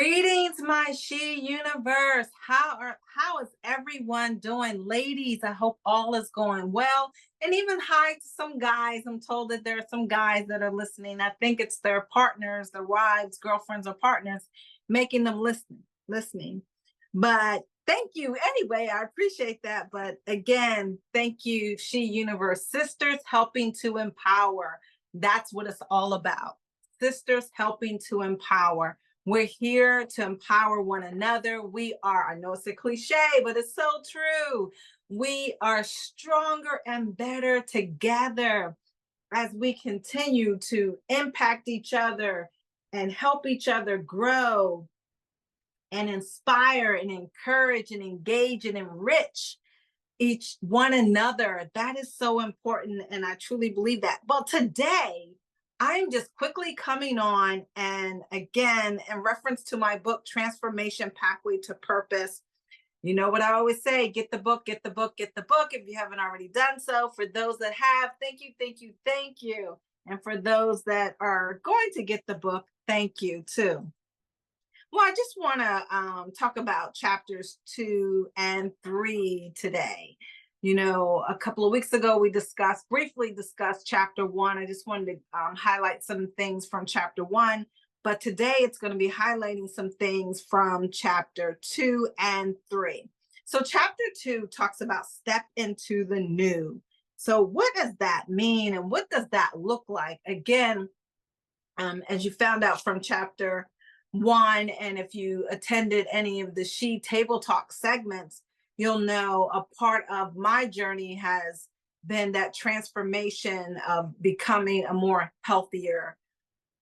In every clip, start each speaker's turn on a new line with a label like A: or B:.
A: Greetings, my She universe. How is everyone doing? Ladies, I hope all is going well. And even hi to some guys. I'm told that there are some guys that are listening. I think it's their partners, their wives, girlfriends, or partners making them listening. But thank you anyway. I appreciate that. But again, thank you, She Universe Sisters helping to empower. That's what it's all about. Sisters helping to empower. We're here to empower one another. We are, I know it's a cliche, but it's so true. We are stronger and better together as we continue to impact each other and help each other grow and inspire and encourage and engage and enrich each one another. That is so important. And I truly believe that. Well, today, I'm just quickly coming on, and again, in reference to my book, Transformation Pathway to Purpose. You know what I always say, get the book, get the book, get the book. If you haven't already done so, for those that have, thank you, thank you, thank you. And for those that are going to get the book, thank you too. Well, I just want to talk about chapters 2 and 3 today. You know, a couple of weeks ago, we briefly discussed chapter 1. I just wanted to highlight some things from chapter 1. But today it's going to be highlighting some things from chapter 2 and 3. So chapter 2 talks about step into the new. So what does that mean? And what does that look like? Again, as you found out from chapter 1, and if you attended any of the She Table Talk segments, you'll know a part of my journey has been that transformation of becoming a more healthier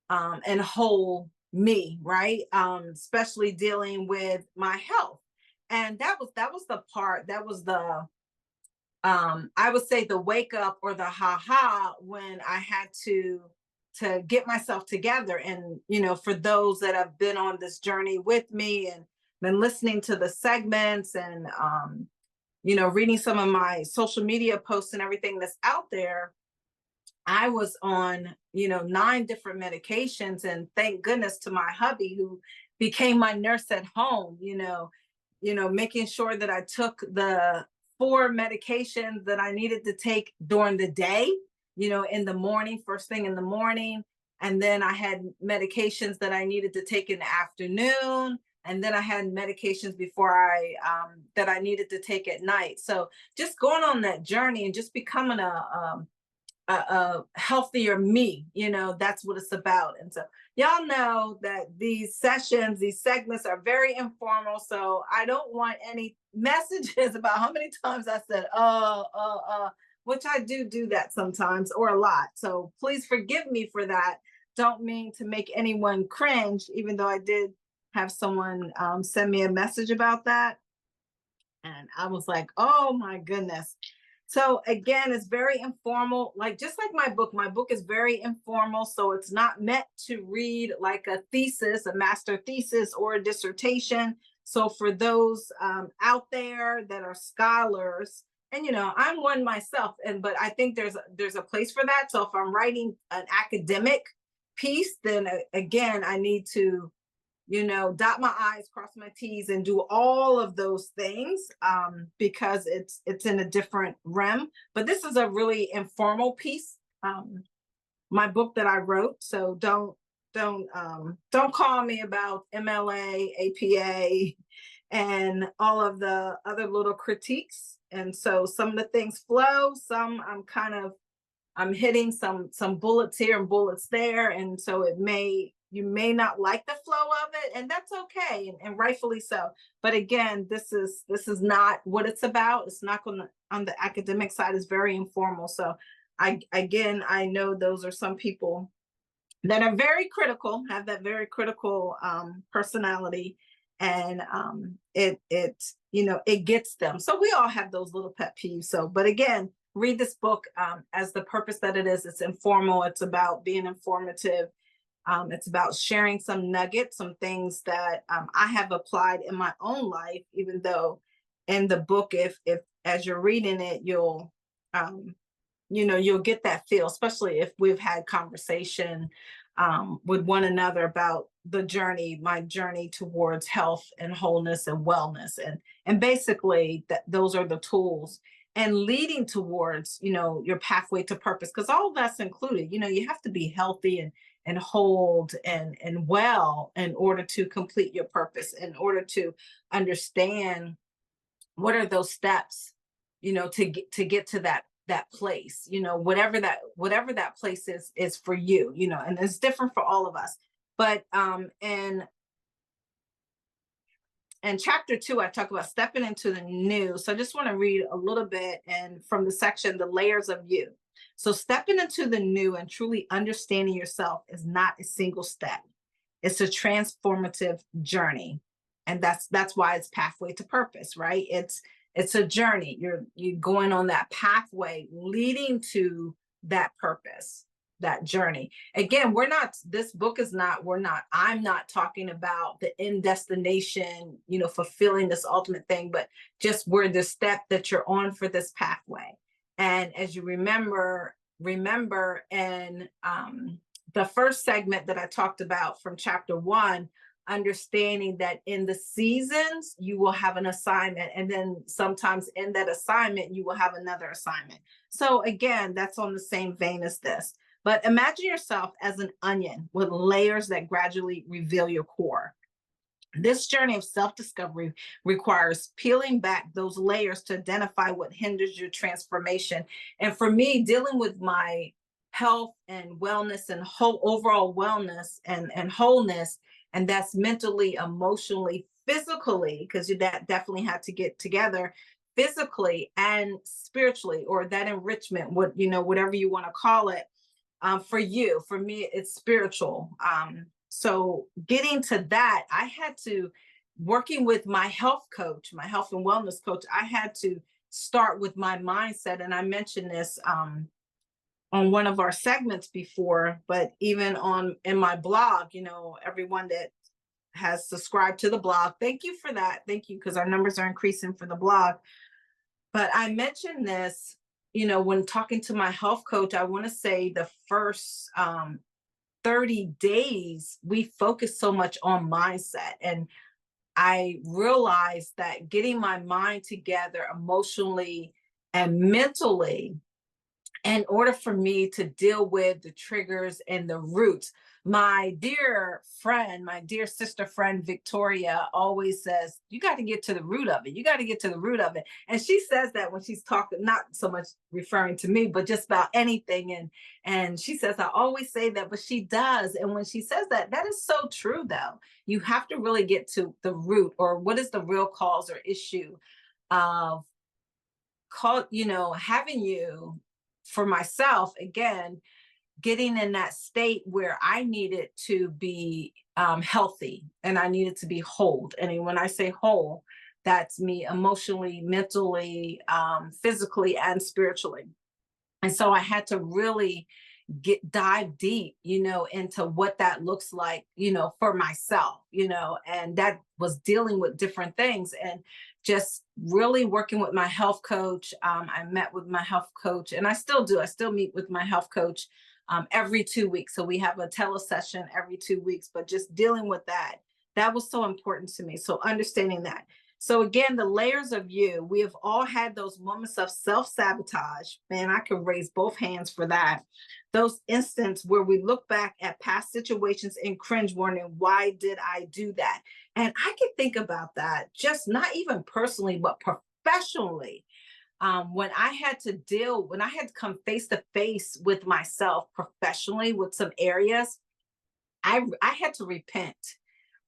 A: and whole me, right? Especially dealing with my health. And that was the part, that was the I would say the wake up or the ha when I had to get myself together. And you know, for those that have been on this journey with me and been listening to the segments and you know, reading some of my social media posts and everything that's out there, I was on, you know, 9 different medications, and thank goodness to my hubby who became my nurse at home, making sure that I took the 4 medications that I needed to take during the day, you know, in the morning, first thing in the morning. And then I had medications that I needed to take in the afternoon. And then I had medications that I needed to take at night. So just going on that journey and just becoming a healthier me, you know, that's what it's about. And so y'all know that these segments are very informal. So I don't want any messages about how many times I said, which I do that sometimes or a lot. So please forgive me for that. Don't mean to make anyone cringe, even though I did have someone send me a message about that. And I was like, oh my goodness. So again, it's very informal, just like my book is very informal. So it's not meant to read like a thesis, a master thesis or a dissertation. So for those out there that are scholars, and you know, I'm one myself, but I think there's a place for that. So if I'm writing an academic piece, then again, I need to, you know, dot my I's, cross my T's, and do all of those things because it's in a different realm. But this is a really informal piece, my book that I wrote. So don't call me about MLA, APA, and all of the other little critiques. And so some of the things flow, some I'm hitting some bullets here and bullets there, and so you may not like the flow of it, and that's okay, and rightfully so. But again, this is not what it's about. It's not on the academic side. It's very informal. So I know those are some people that are very critical, have that very critical personality, and it gets them. So we all have those little pet peeves. So, but again, read this book as the purpose that it is. It's informal. It's about being informative. It's about sharing some nuggets, some things that I have applied in my own life, even though in the book, if as you're reading it, you'll get that feel, especially if we've had conversation with one another about the journey, my journey towards health and wholeness and wellness. And basically that those are the tools and leading towards, your pathway to purpose. Because all of that's included. You have to be healthy and whole and well in order to complete your purpose, in order to understand what are those steps, to get to that place, whatever that place is for you, and it's different for all of us. But in chapter 2, I talk about stepping into the new. So I just want to read a little bit and from the section, the layers of you. So stepping into the new and truly understanding yourself is not a single step. It's a transformative journey. And that's why it's pathway to purpose, right? It's a journey. You're going on that pathway leading to that purpose, that journey. Again, this book is not, I'm not talking about the end destination, fulfilling this ultimate thing, but just where the step that you're on for this pathway. And as you remember in the first segment that I talked about from chapter 1, understanding that in the seasons you will have an assignment, and then sometimes in that assignment you will have another assignment. So again, that's on the same vein as this. But imagine yourself as an onion with layers that gradually reveal your core. This journey of self-discovery requires peeling back those layers to identify what hinders your transformation. And for me, dealing with my health and wellness and whole overall wellness and wholeness, and that's mentally, emotionally, physically, because that definitely had to get together, physically and spiritually, or that enrichment, whatever you want to call it. For me, it's spiritual. So getting to that, I had to, working with my health coach, my health and wellness coach, I had to start with my mindset. And I mentioned this on one of our segments before, but even in my blog, everyone that has subscribed to the blog, thank you for that. Thank you, because our numbers are increasing for the blog. But I mentioned this, when talking to my health coach. I want to say the first 30 days, we focused so much on mindset. And I realized that getting my mind together emotionally and mentally, in order for me to deal with the triggers and the roots. My dear friend, my dear sister friend, Victoria, always says, you got to get to the root of it. You got to get to the root of it. And she says that when she's talking, not so much referring to me, but just about anything. And she says, I always say that, but she does. And when she says that, that is so true, though. You have to really get to the root, or what is the real cause or issue of having you. For myself, again, getting in that state where I needed to be healthy, and I needed to be whole. And when I say whole, that's me emotionally, mentally, physically, and spiritually. And so I had to really dive deep, into what that looks like, for myself, and that was dealing with different things, and just really working with my health coach. I met with my health coach, and I still do. I still meet with my health coach every 2 weeks. So we have a telesession every 2 weeks, but just dealing with that was so important to me. So understanding that. So again, the layers of you, we have all had those moments of self-sabotage. Man, I can raise both hands for that. Those instances where we look back at past situations and cringe, wondering, why did I do that? And I can think about that, just not even personally, but professionally. When I had to come face to face with myself professionally with some areas, I had to repent,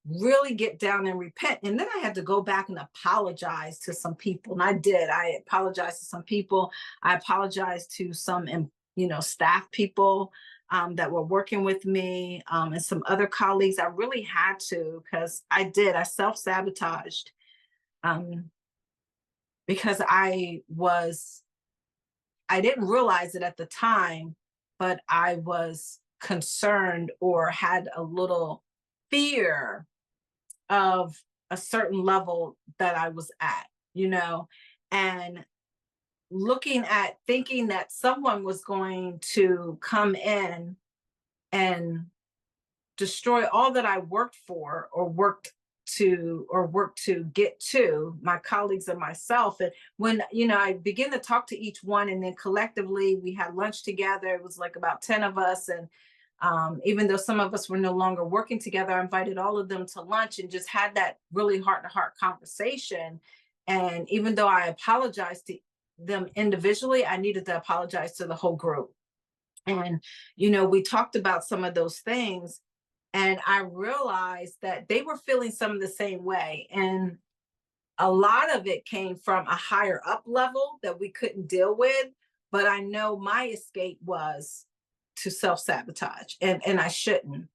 A: really get down and repent. And then I had to go back and apologize to some people. And I did. I apologized to some people. I apologized to some, staff people that were working with me, and some other colleagues. I really had to, because I self-sabotaged, because I didn't realize it at the time, but I was concerned or had a little fear of a certain level that I was at, and thinking that someone was going to come in and destroy all that I worked for or worked to get to my colleagues and myself. And when, I begin to talk to each one, and then collectively we had lunch together. It was like about 10 of us. And even though some of us were no longer working together, I invited all of them to lunch and just had that really heart to heart conversation. And even though I apologized to them individually, I needed to apologize to the whole group. And, we talked about some of those things, and I realized that they were feeling some of the same way. And a lot of it came from a higher up level that we couldn't deal with. But I know my escape was to self sabotage, and I shouldn't.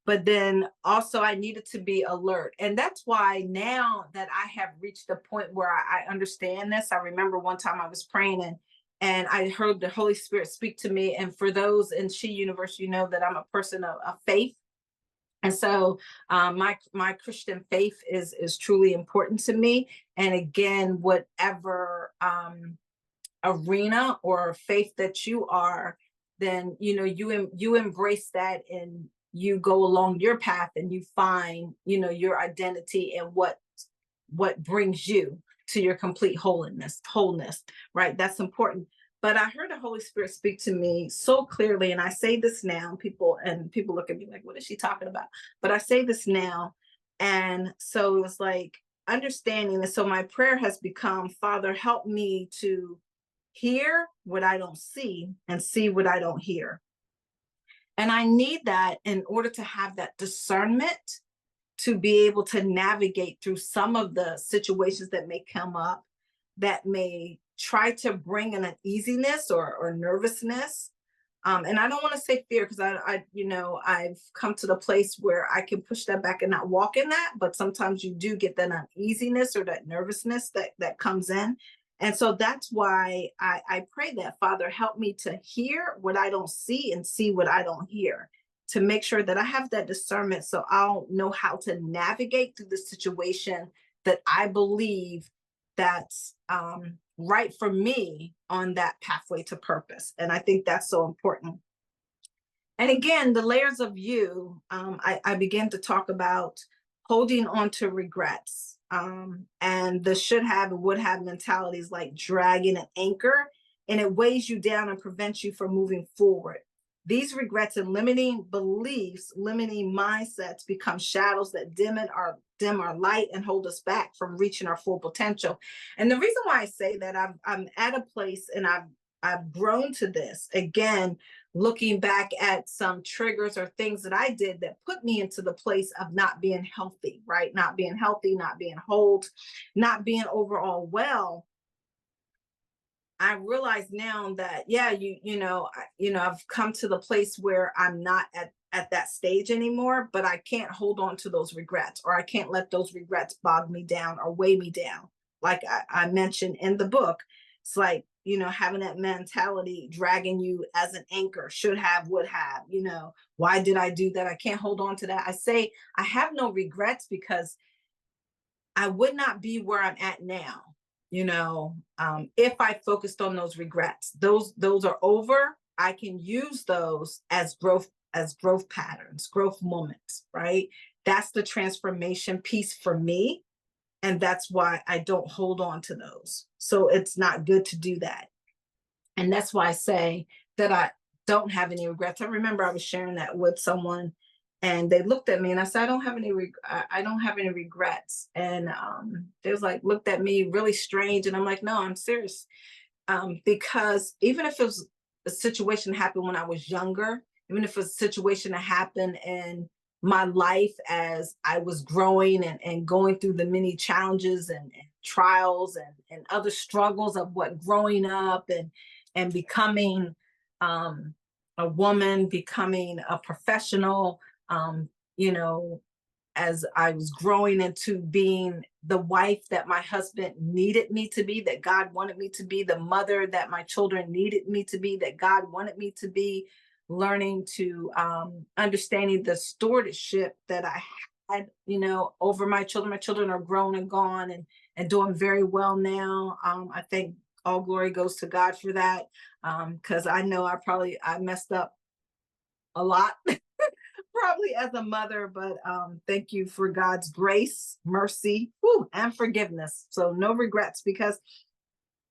A: But then also, I needed to be alert. And that's why now that I have reached a point where I understand this, I remember one time I was praying, and I heard the Holy Spirit speak to me. And for those in S.H.E Universe, you know that I'm a person of faith. And so my Christian faith is truly important to me. And again, whatever arena or faith that you are, then you embrace that, and you go along your path, and you find your identity and what brings you to your complete wholeness, right? That's important. But I heard the Holy Spirit speak to me so clearly, and I say this now. People look at me like, what is she talking about? But I say this now. And so it was like understanding. And so my prayer has become, Father, help me to hear what I don't see and see what I don't hear. And I need that in order to have that discernment to be able to navigate through some of the situations that may come up, that may try to bring an uneasiness or nervousness. And I don't want to say fear, because I've come to the place where I can push that back and not walk in that. But sometimes you do get that uneasiness or that nervousness that comes in. And so that's why I pray that, Father, help me to hear what I don't see and see what I don't hear, to make sure that I have that discernment so I'll know how to navigate through the situation that I believe that's right for me on that pathway to purpose. And I think that's so important. And again, the layers of you, I began to talk about holding on to regrets, and the should have and would have mentalities, like dragging an anchor, and it weighs you down and prevents you from moving forward. These regrets and limiting beliefs, limiting mindsets become shadows that dim our light and hold us back from reaching our full potential. And the reason why I say that, I'm at a place, and I've grown to this, again, looking back at some triggers or things that I did that put me into the place of not being healthy, right? Not being healthy, not being whole, not being overall well. I realize now that, yeah, I've come to the place where I'm not at that stage anymore, but I can't hold on to those regrets, or I can't let those regrets bog me down or weigh me down. Like I mentioned in the book, it's like, having that mentality dragging you as an anchor, should have, would have, why did I do that? I can't hold on to that. I say I have no regrets, because I would not be where I'm at now, if I focused on those regrets. Those are over. I can use those as growth patterns, growth moments, right? That's the transformation piece for me. And that's why I don't hold on to those. So it's not good to do that. And that's why I say that I don't have any regrets. I remember I was sharing that with someone, and they looked at me, and I said, I don't have any regrets. And they was like, looked at me really strange. And I'm like, no, I'm serious. Because even if it was a situation that happened when I was younger, even if it was a situation that happened in my life as I was growing and going through the many challenges and trials and other struggles of what growing up and becoming a woman, becoming a professional, um, you know, as I was growing into being the wife that my husband needed me to be, that God wanted me to be, the mother that my children needed me to be, that God wanted me to be, learning to understanding the stewardship that I had, over my children. My children are grown and gone and doing very well now. I think all glory goes to God for that, because I know I messed up a lot probably as a mother, but thank you for God's grace, mercy, whew, and forgiveness. So no regrets, because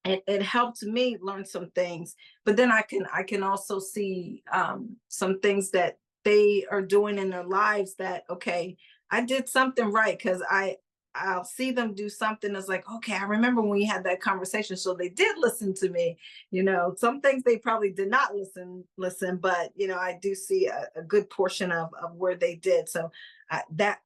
A: it helped me learn some things. But then I can also see some things that they are doing in their lives that, okay, I did something right, because I'll see them do something that's like, okay, I remember when we had that conversation. So they did listen to me. Some things they probably did not listen, but I do see a good portion of where they did. So that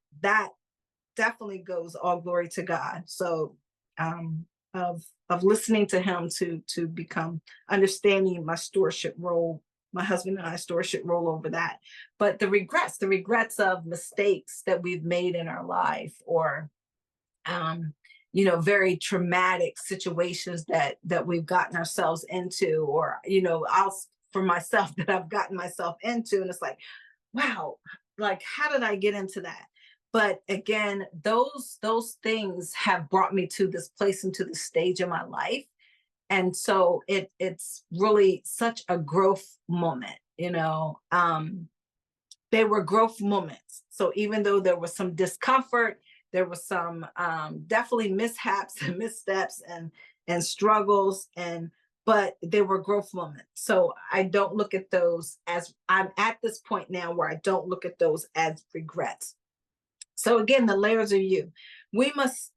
A: definitely goes all glory to God. So of listening to him to become understanding my stewardship role, my husband and I stewardship role over that. But the regrets of mistakes that we've made in our life, or very traumatic situations that we've gotten ourselves into, or I'll for myself that I've gotten myself into, and it's like, wow, like how did I get into that? But again, those things have brought me to this place, into this stage in my life. And so it's really such a growth moment. They were growth moments. So even though there was some discomfort, there was some definitely mishaps and missteps and struggles, but they were growth moments. So I don't look at those as, I'm at this point now where I don't look at those as regrets. So again, the layers of you. We must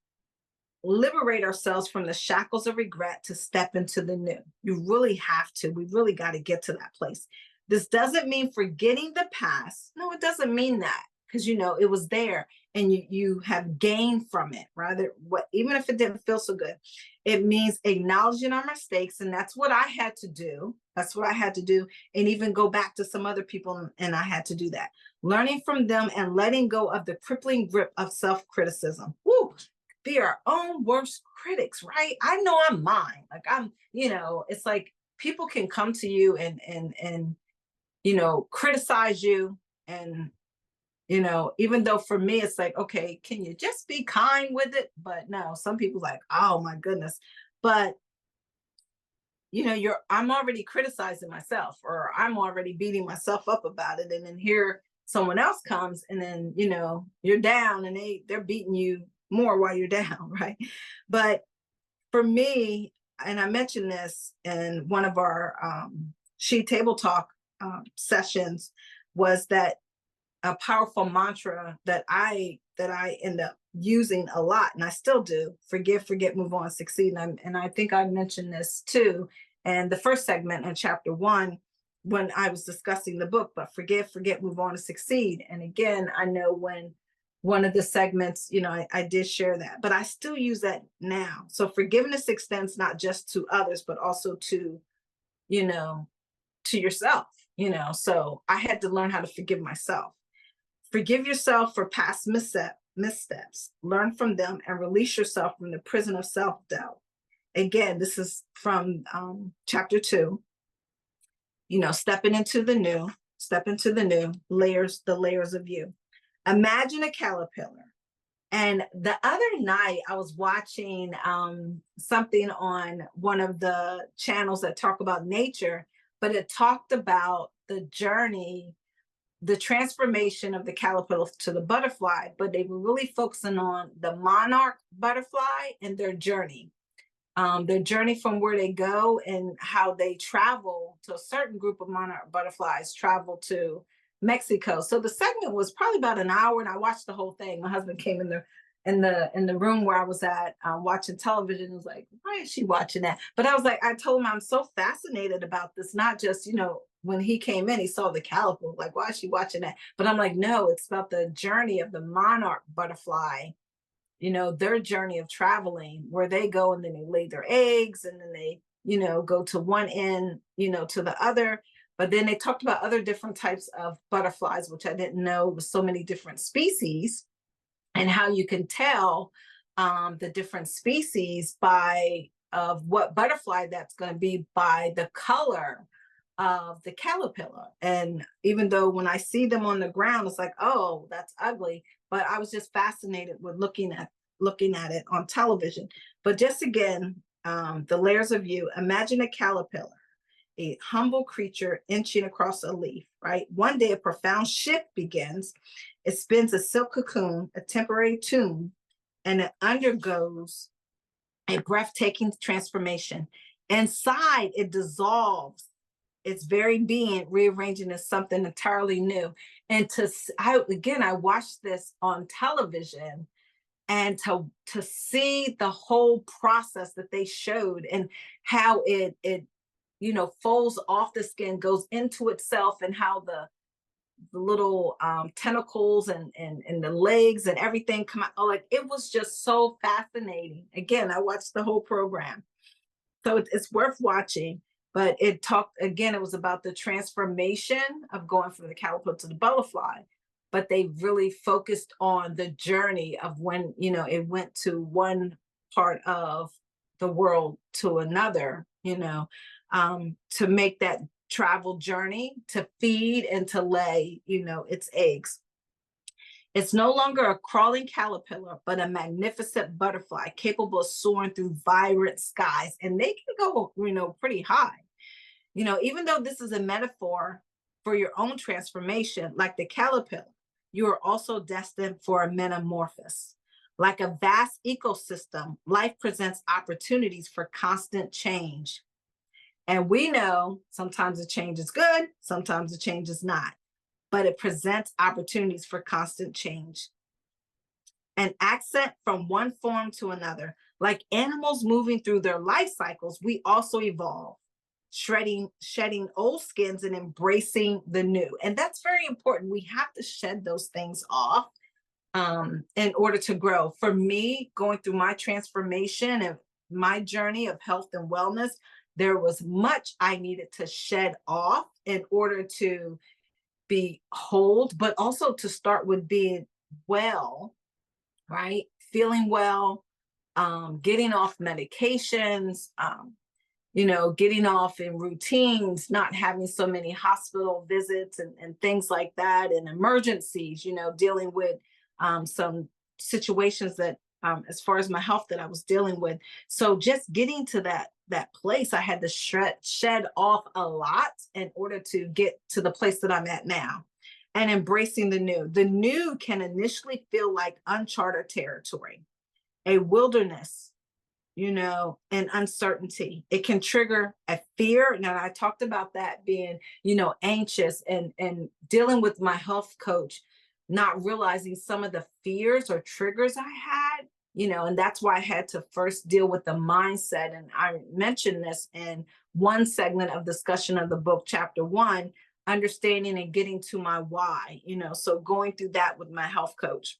A: liberate ourselves from the shackles of regret to step into the new. You really have to. We really got to get to that place. This doesn't mean forgetting the past. No, it doesn't mean that, because it was there and you have gained from it, rather what, even if it didn't feel so good. It means acknowledging our mistakes, and that's what I had to do. That's what I had to do, and even go back to some other people, and I had to do that. Learning from them and letting go of the crippling grip of self-criticism. Woo! Be our own worst critics, right? I know I'm mine. Like it's like people can come to you and criticize you, and even though for me it's like, okay, can you just be kind with it? But no, some people like, oh my goodness. But I'm already criticizing myself, or I'm already beating myself up about it, and then here someone else comes, and then you're down, and they're beating you more while you're down, right? But for me, and I mentioned this in one of our S.H.E Table Talk sessions, was that a powerful mantra that I end up using a lot, and I still do: forgive, forget, move on, succeed. And I think I mentioned this too in the first segment in chapter 1 when I was discussing the book. But forgive, forget, move on, and succeed. And again, I know when one of the segments, I did share that, but I still use that now. So forgiveness extends not just to others, but also to yourself. So I had to learn how to forgive myself. Forgive yourself for past missteps, learn from them, and release yourself from the prison of self-doubt. Again, this is from chapter 2, stepping into the new, the layers of you. Imagine a caterpillar. And the other night I was watching something on one of the channels that talk about nature, but it talked about the journey, the transformation of the caterpillar to the butterfly, but they were really focusing on the monarch butterfly and their journey from where they go and how they travel. To a certain group of monarch butterflies travel to Mexico. So the segment was probably about an hour, and I watched the whole thing. My husband came in the room where I was at watching television. He was like, why is she watching that? But I was like, I told him I'm so fascinated about this, not just, when he came in, he saw the caterpillar, like, why is she watching that? But I'm like, no, it's about the journey of the monarch butterfly, their journey of traveling, where they go and then they lay their eggs, and then they, go to one end, to the other. But then they talked about other different types of butterflies, which I didn't know was so many different species, and how you can tell the different species of what butterfly that's going to be by the color of the caterpillar. And even though when I see them on the ground, it's like, oh, that's ugly. But I was just fascinated with looking at it on television. But just again, the layers of you. Imagine a caterpillar. a humble creature inching across a leaf, right? One day, a profound shift begins. It spins a silk cocoon, a temporary tomb, and it undergoes a breathtaking transformation. Inside, it dissolves its very being, rearranging as something entirely new. And I watched this on television, and to see the whole process that they showed and how it folds off the skin, goes into itself, and how the little tentacles and the legs and everything come out. Oh, like, it was just so fascinating. Again, I watched the whole program, so it's worth watching. But it talked again, it was about the transformation of going from the caterpillar to the butterfly. But they really focused on the journey of when, it went to one part of the world to another, to make that travel journey to feed and to lay, its eggs. It's no longer a crawling caterpillar, but a magnificent butterfly capable of soaring through vibrant skies. And they can go, pretty high. Even though this is a metaphor for your own transformation, like the caterpillar, you are also destined for a metamorphosis. Like a vast ecosystem, life presents opportunities for constant change. And we know sometimes the change is good, sometimes the change is not, but it presents opportunities for constant change. An accent from one form to another. Like animals moving through their life cycles, we also evolve, shedding old skins and embracing the new. And that's very important. We have to shed those things off in order to grow. For me, going through my transformation and my journey of health and wellness, there was much I needed to shed off in order to be whole, but also to start with being well, right? Feeling well, getting off medications, getting off in routines, not having so many hospital visits and things like that, and emergencies, dealing with some situations that, as far as my health, that I was dealing with. So just getting to that place, I had to shed off a lot in order to get to the place that I'm at now, and embracing the new. The new can initially feel like uncharted territory, a wilderness, and uncertainty. It can trigger a fear. Now, I talked about that being, anxious, and dealing with my health coach, not realizing some of the fears or triggers I had, and that's why I had to first deal with the mindset. And I mentioned this in one segment of discussion of the book, chapter 1, understanding and getting to my why, so going through that with my health coach.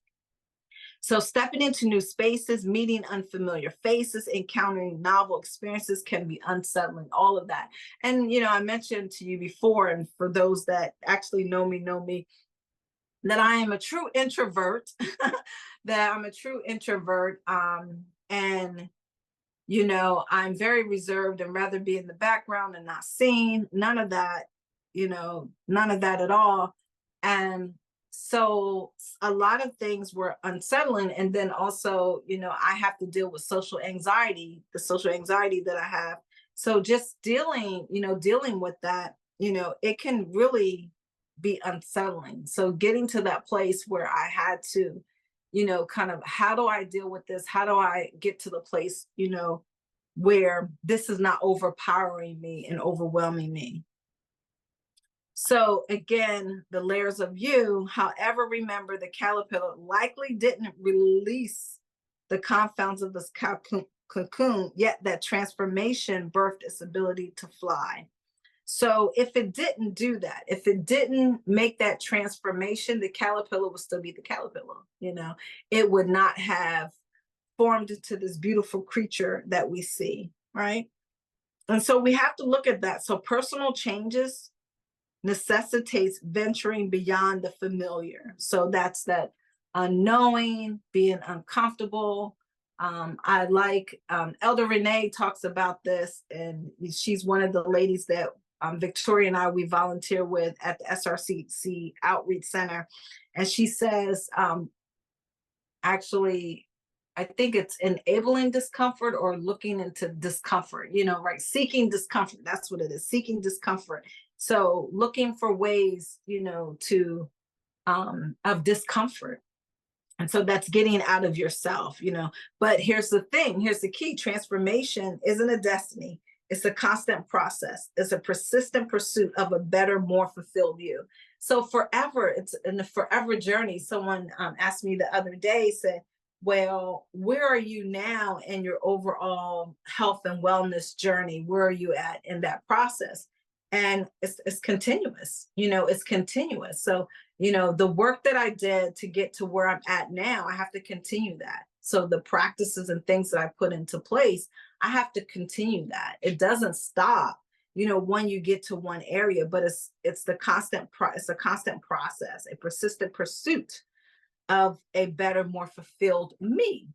A: So stepping into new spaces, meeting unfamiliar faces, encountering novel experiences can be unsettling, all of that. And, I mentioned to you before, and for those that actually know me, that I am a true introvert, and, I'm very reserved and rather be in the background and not seen, none of that, none of that at all. And so a lot of things were unsettling. And then also, I have to deal with the social anxiety that I have. So just dealing with that, it can really be unsettling. So getting to that place where I had to, kind of, how do I deal with this? How do I get to the place, where this is not overpowering me and overwhelming me? So again, the layers of you, however, remember the caterpillar likely didn't release the confounds of this cocoon, yet that transformation birthed its ability to fly. So if it didn't do that, if it didn't make that transformation, the caterpillar would still be the caterpillar, it would not have formed into this beautiful creature that we see, right? And so we have to look at that. So personal changes necessitates venturing beyond the familiar. So that's that unknowing, being uncomfortable. I like Elder Renee talks about this, and she's one of the ladies that Victoria and I, we volunteer with at the SRCC Outreach Center. And she says, actually, I think it's enabling discomfort or looking into discomfort, right? Seeking discomfort. That's what it is, seeking discomfort. So looking for ways, to of discomfort. And so that's getting out of yourself. But here's the thing, here's the key: transformation isn't a destiny. It's a constant process. It's a persistent pursuit of a better, more fulfilled you. So forever, it's in the forever journey. Someone asked me the other day, said, well, where are you now in your overall health and wellness journey? Where are you at in that process? And it's continuous, it's continuous. So the work that I did to get to where I'm at now, I have to continue that. So the practices and things that I put into place, I have to continue that. It doesn't stop, when you get to one area, but it's it's a constant process, a persistent pursuit of a better, more fulfilled me.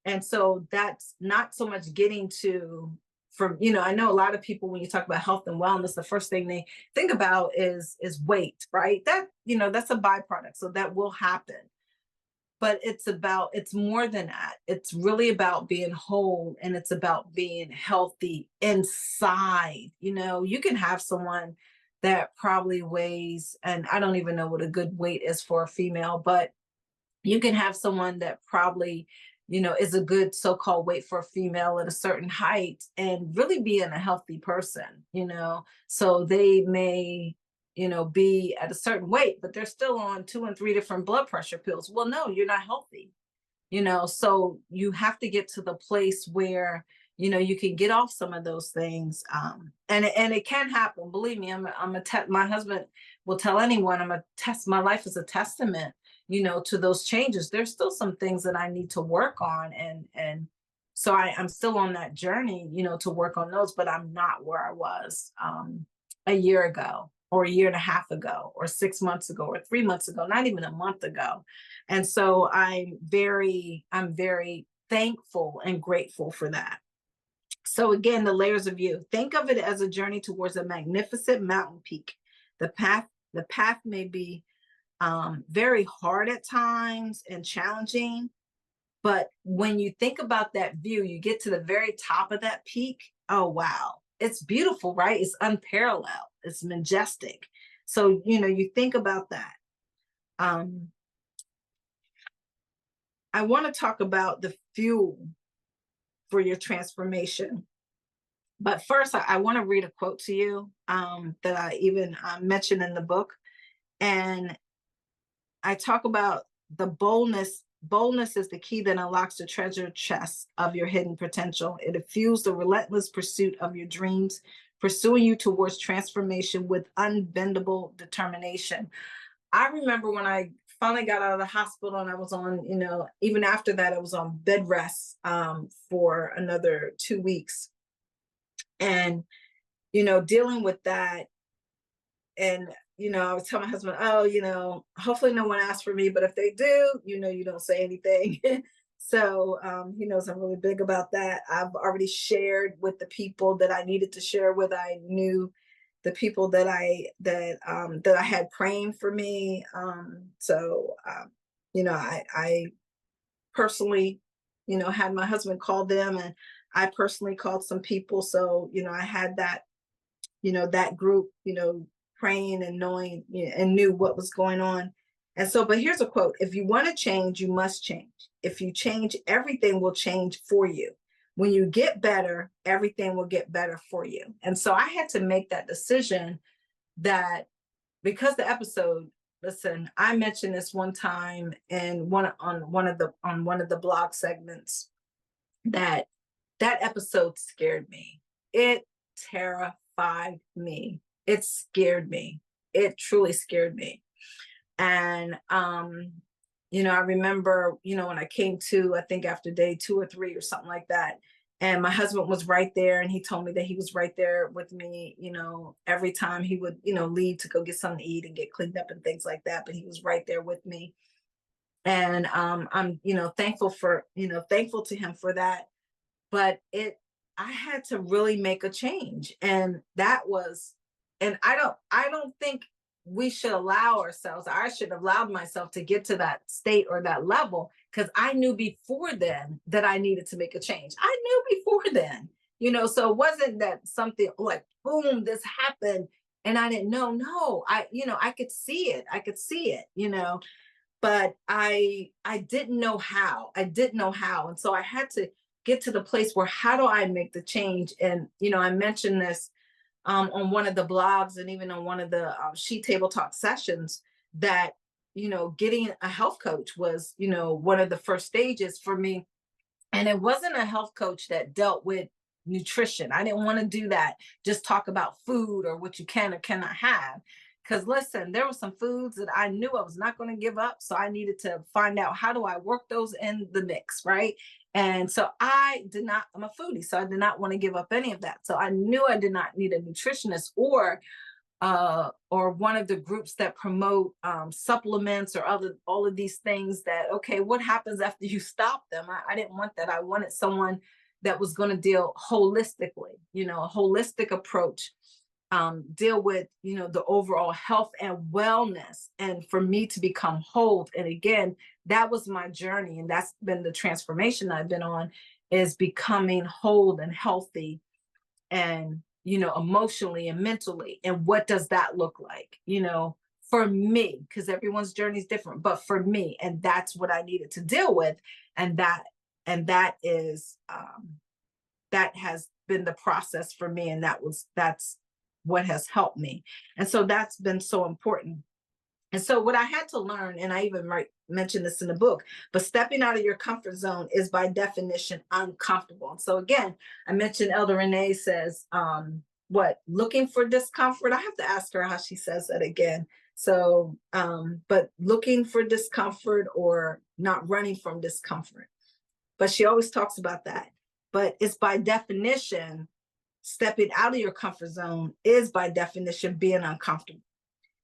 A: And so that's not so much getting to from, I know a lot of people, when you talk about health and wellness, the first thing they think about is weight, right? That's a byproduct. So that will happen. But it's more than that. It's really about being whole, and it's about being healthy inside. You can have someone that probably weighs, and I don't even know what a good weight is for a female, but you can have someone that probably, is a good so-called weight for a female at a certain height and really being a healthy person. So they may, be at a certain weight, but they're still on 2 and 3 different blood pressure pills. Well, no, you're not healthy. So you have to get to the place where, you can get off some of those things. And it can happen. Believe me, my husband will tell anyone, my life is a testament, to those changes. There's still some things that I need to work on. And so I'm still on that journey, to work on those, but I'm not where I was a year ago, or a year and a half ago, or 6 months ago, or 3 months ago, not even a month ago. And so I'm very thankful and grateful for that. So again, the layers of you. Think of it as a journey towards a magnificent mountain peak. The path may be very hard at times and challenging, but when you think about that view, you get to the very top of that peak. Oh, wow. It's beautiful, right? It's unparalleled. It's majestic. So, you think about that. I want to talk about the fuel for your transformation. But first, I want to read a quote to you that I even mentioned in the book. And I talk about the boldness. Boldness is the key that unlocks the treasure chest of your hidden potential. It fuels the relentless pursuit of your dreams, pursuing you towards transformation with unbendable determination. I remember when I finally got out of the hospital, and I was on, even after that, I was on bed rest for another 2 weeks. And, dealing with that. And, I was telling my husband, oh, hopefully no one asks for me, but if they do, you don't say anything. So he knows I'm really big about that. I've already shared with the people that I needed to share with. I knew the people that I had praying for me. I personally, had my husband call them, and I personally called some people. So, I had that group, praying and knowing, and knew what was going on. And so, but here's a quote: if you want to change, you must change. If you change, everything will change for you. When you get better, everything will get better for you. And so I had to make that decision, that because the episode, listen, I mentioned this one time in on one of the blog segments, that episode scared me. It terrified me. It scared me. It truly scared me. And I remember, when I came to, I think after day 2 or 3 or something like that, and my husband was right there, and he told me that he was right there with me, every time he would, leave to go get something to eat and get cleaned up and things like that, but he was right there with me. And I'm, thankful to him for that. But I had to really make a change. And that was, and I don't think we should allow ourselves, I should have allowed myself to get to that state or that level, because I knew before then that I needed to make a change. I knew before then, so it wasn't that something like, boom, this happened and I didn't know. No, I could see it. I could see it, but I didn't know how. I didn't know how. And so I had to get to the place where, how do I make the change? And, I mentioned this on one of the blogs and even on one of the She Table Talk sessions, that, getting a health coach was, one of the first stages for me. And it wasn't a health coach that dealt with nutrition. I didn't want to do that. Just talk about food or what you can or cannot have. Because listen, there were some foods that I knew I was not going to give up. So I needed to find out, how do I work those in the mix, right? And so I'm a foodie, so I did not want to give up any of that. So I knew I did not need a nutritionist or one of the groups that promote supplements or all of these things that, okay, what happens after you stop them? I didn't want that. I wanted someone that was going to deal holistically, a holistic approach, deal with, the overall health and wellness, and for me to become whole. And again, that was my journey. And that's been the transformation I've been on, is becoming whole and healthy, and emotionally and mentally. And what does that look like, for me? Because everyone's journey is different, but for me, and that's what I needed to deal with. And that is that has been the process for me, and that's what has helped me. And so that's been so important. And so what I had to learn, and I even mention this in the book, but stepping out of your comfort zone is by definition uncomfortable. And so again, I mentioned Elder Renee says, looking for discomfort. I have to ask her how she says that again. So, but looking for discomfort or not running from discomfort. But she always talks about that. But it's by definition, stepping out of your comfort zone is by definition being uncomfortable.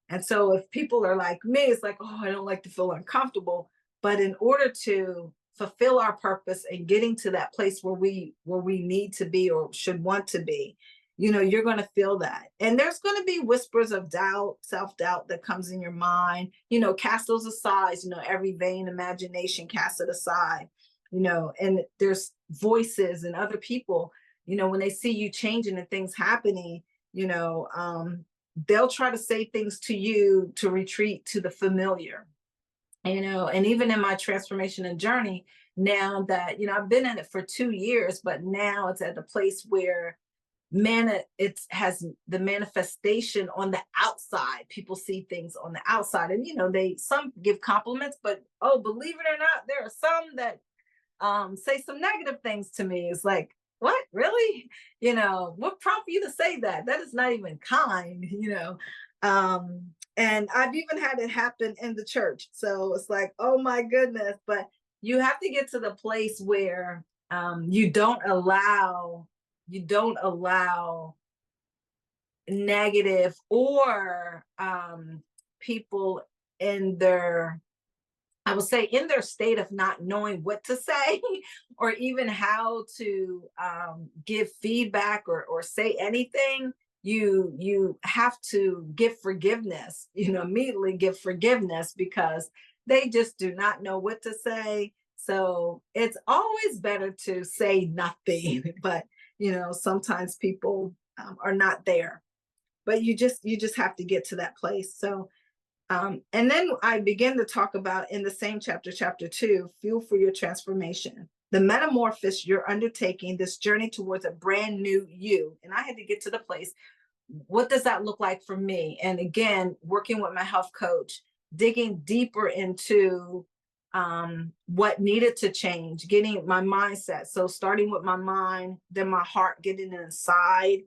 A: And so if people are like me, it's like, oh, I don't like to feel uncomfortable. But in order to fulfill our purpose and getting to that place where we need to be or should want to be, you're going to feel that. And there's going to be whispers of doubt, self-doubt that comes in your mind, cast those aside, every vain imagination, cast it aside, and there's voices and other people, when they see you changing and things happening, they'll try to say things to you to retreat to the familiar, and even in my transformation and journey, now that, I've been in it for 2 years, but now it's at the place where, it has the manifestation on the outside. People see things on the outside, and, some give compliments, but, oh, believe it or not, there are some that say some negative things to me. It's like, what, really? What prompted you to say that? That is not even kind. And I've even had it happen in the church. So it's like, oh my goodness. But you have to get to the place where you don't allow negative or people in their, I would say, in their state of not knowing what to say or even how to give feedback or say anything. You have to give forgiveness, immediately give forgiveness, because they just do not know what to say. So it's always better to say nothing, but sometimes people are not there. But you just have to get to that place. So and then I begin to talk about, in the same chapter 2, fuel for your transformation, the metamorphosis you're undertaking, this journey towards a brand new you. And I had to get to the place, what does that look like for me? And again, working with my health coach, digging deeper into what needed to change, getting my mindset. So starting with my mind, then my heart, getting inside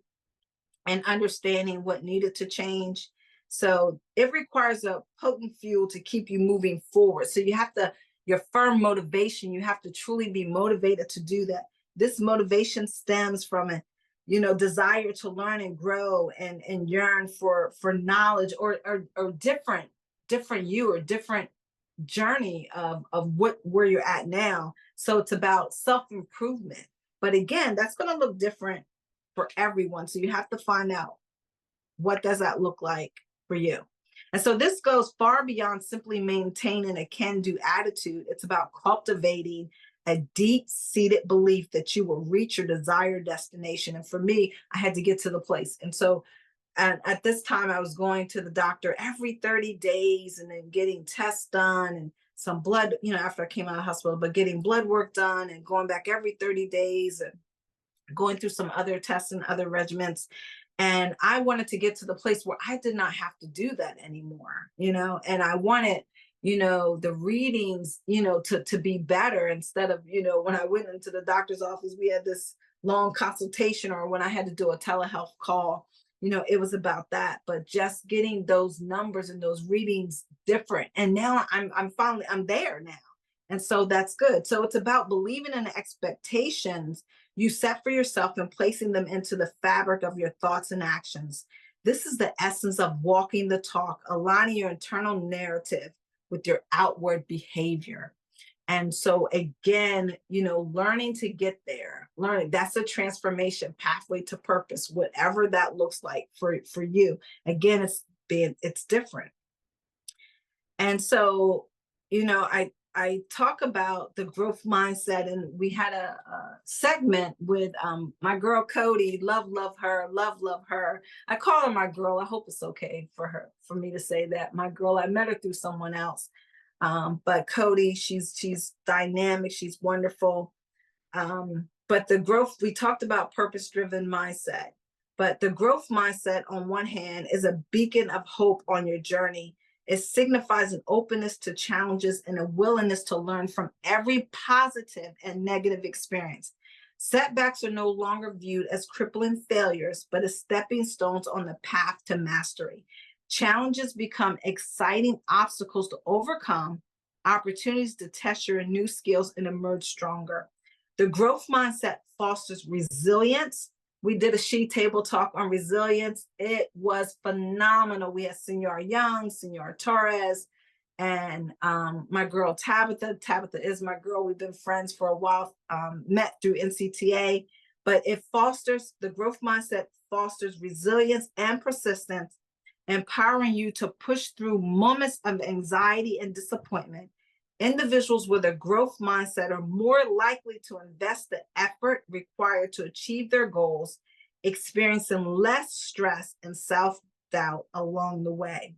A: and understanding what needed to change. So it requires a potent fuel to keep you moving forward. So you have to, your firm motivation, you have to truly be motivated to do that. This motivation stems from a, desire to learn and grow and yearn for knowledge or different you or different journey of where you're at now. So it's about self-improvement. But again, that's going to look different for everyone. So you have to find out, what does that look like for you? And so this goes far beyond simply maintaining a can-do attitude. It's about cultivating a deep-seated belief that you will reach your desired destination. And for me, I had to get to the place. And so at this time, I was going to the doctor every 30 days and then getting tests done and some blood, after I came out of the hospital, but getting blood work done and going back every 30 days and going through some other tests and other regimens. And I wanted to get to the place where I did not have to do that anymore, and I wanted, the readings, to be better instead of, when I went into the doctor's office, we had this long consultation, or when I had to do a telehealth call, it was about that, but just getting those numbers and those readings different. And now I'm finally, I'm there now. And so that's good. So it's about believing in the expectations you set for yourself and placing them into the fabric of your thoughts and actions. This is the essence of walking the talk, aligning your internal narrative with your outward behavior. And so again, learning to get there, learning, that's a transformation pathway to purpose, whatever that looks like for you. Again, it's different. And so, I talk about the growth mindset, and we had a segment with my girl Cody. Love her, love her. I call her my girl. I hope it's okay for me to say that. My girl, I met her through someone else. But Cody, she's dynamic, she's wonderful. But the growth, we talked about purpose-driven mindset, but the growth mindset on one hand is a beacon of hope on your journey. It signifies an openness to challenges and a willingness to learn from every positive and negative experience. Setbacks are no longer viewed as crippling failures, but as stepping stones on the path to mastery. Challenges become exciting obstacles to overcome, opportunities to test your new skills and emerge stronger. The growth mindset fosters resilience. We did a S.H.E table talk on resilience. It was phenomenal. We had Senor Young, Senor Torres, and my girl Tabitha. Tabitha is my girl. We've been friends for a while, met through NCTA, but the growth mindset fosters resilience and persistence, empowering you to push through moments of anxiety and disappointment. Individuals with a growth mindset are more likely to invest the effort required to achieve their goals, experiencing less stress and self-doubt along the way.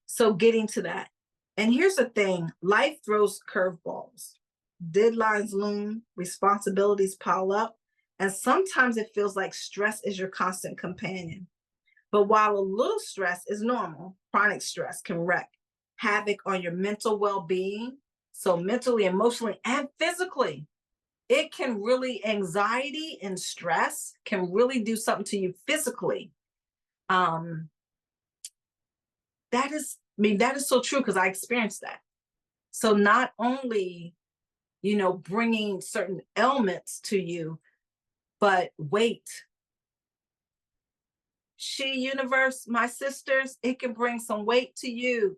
A: So getting to that. And here's the thing, life throws curveballs. Deadlines loom, responsibilities pile up, and sometimes it feels like stress is your constant companion. But while a little stress is normal, chronic stress can wreak havoc on your mental well-being. So mentally, emotionally, and physically, it can really, anxiety and stress can really do something to you physically. That is so true, because I experienced that. So not only, bringing certain ailments to you, but weight. S.H.E universe, my sisters, it can bring some weight to you,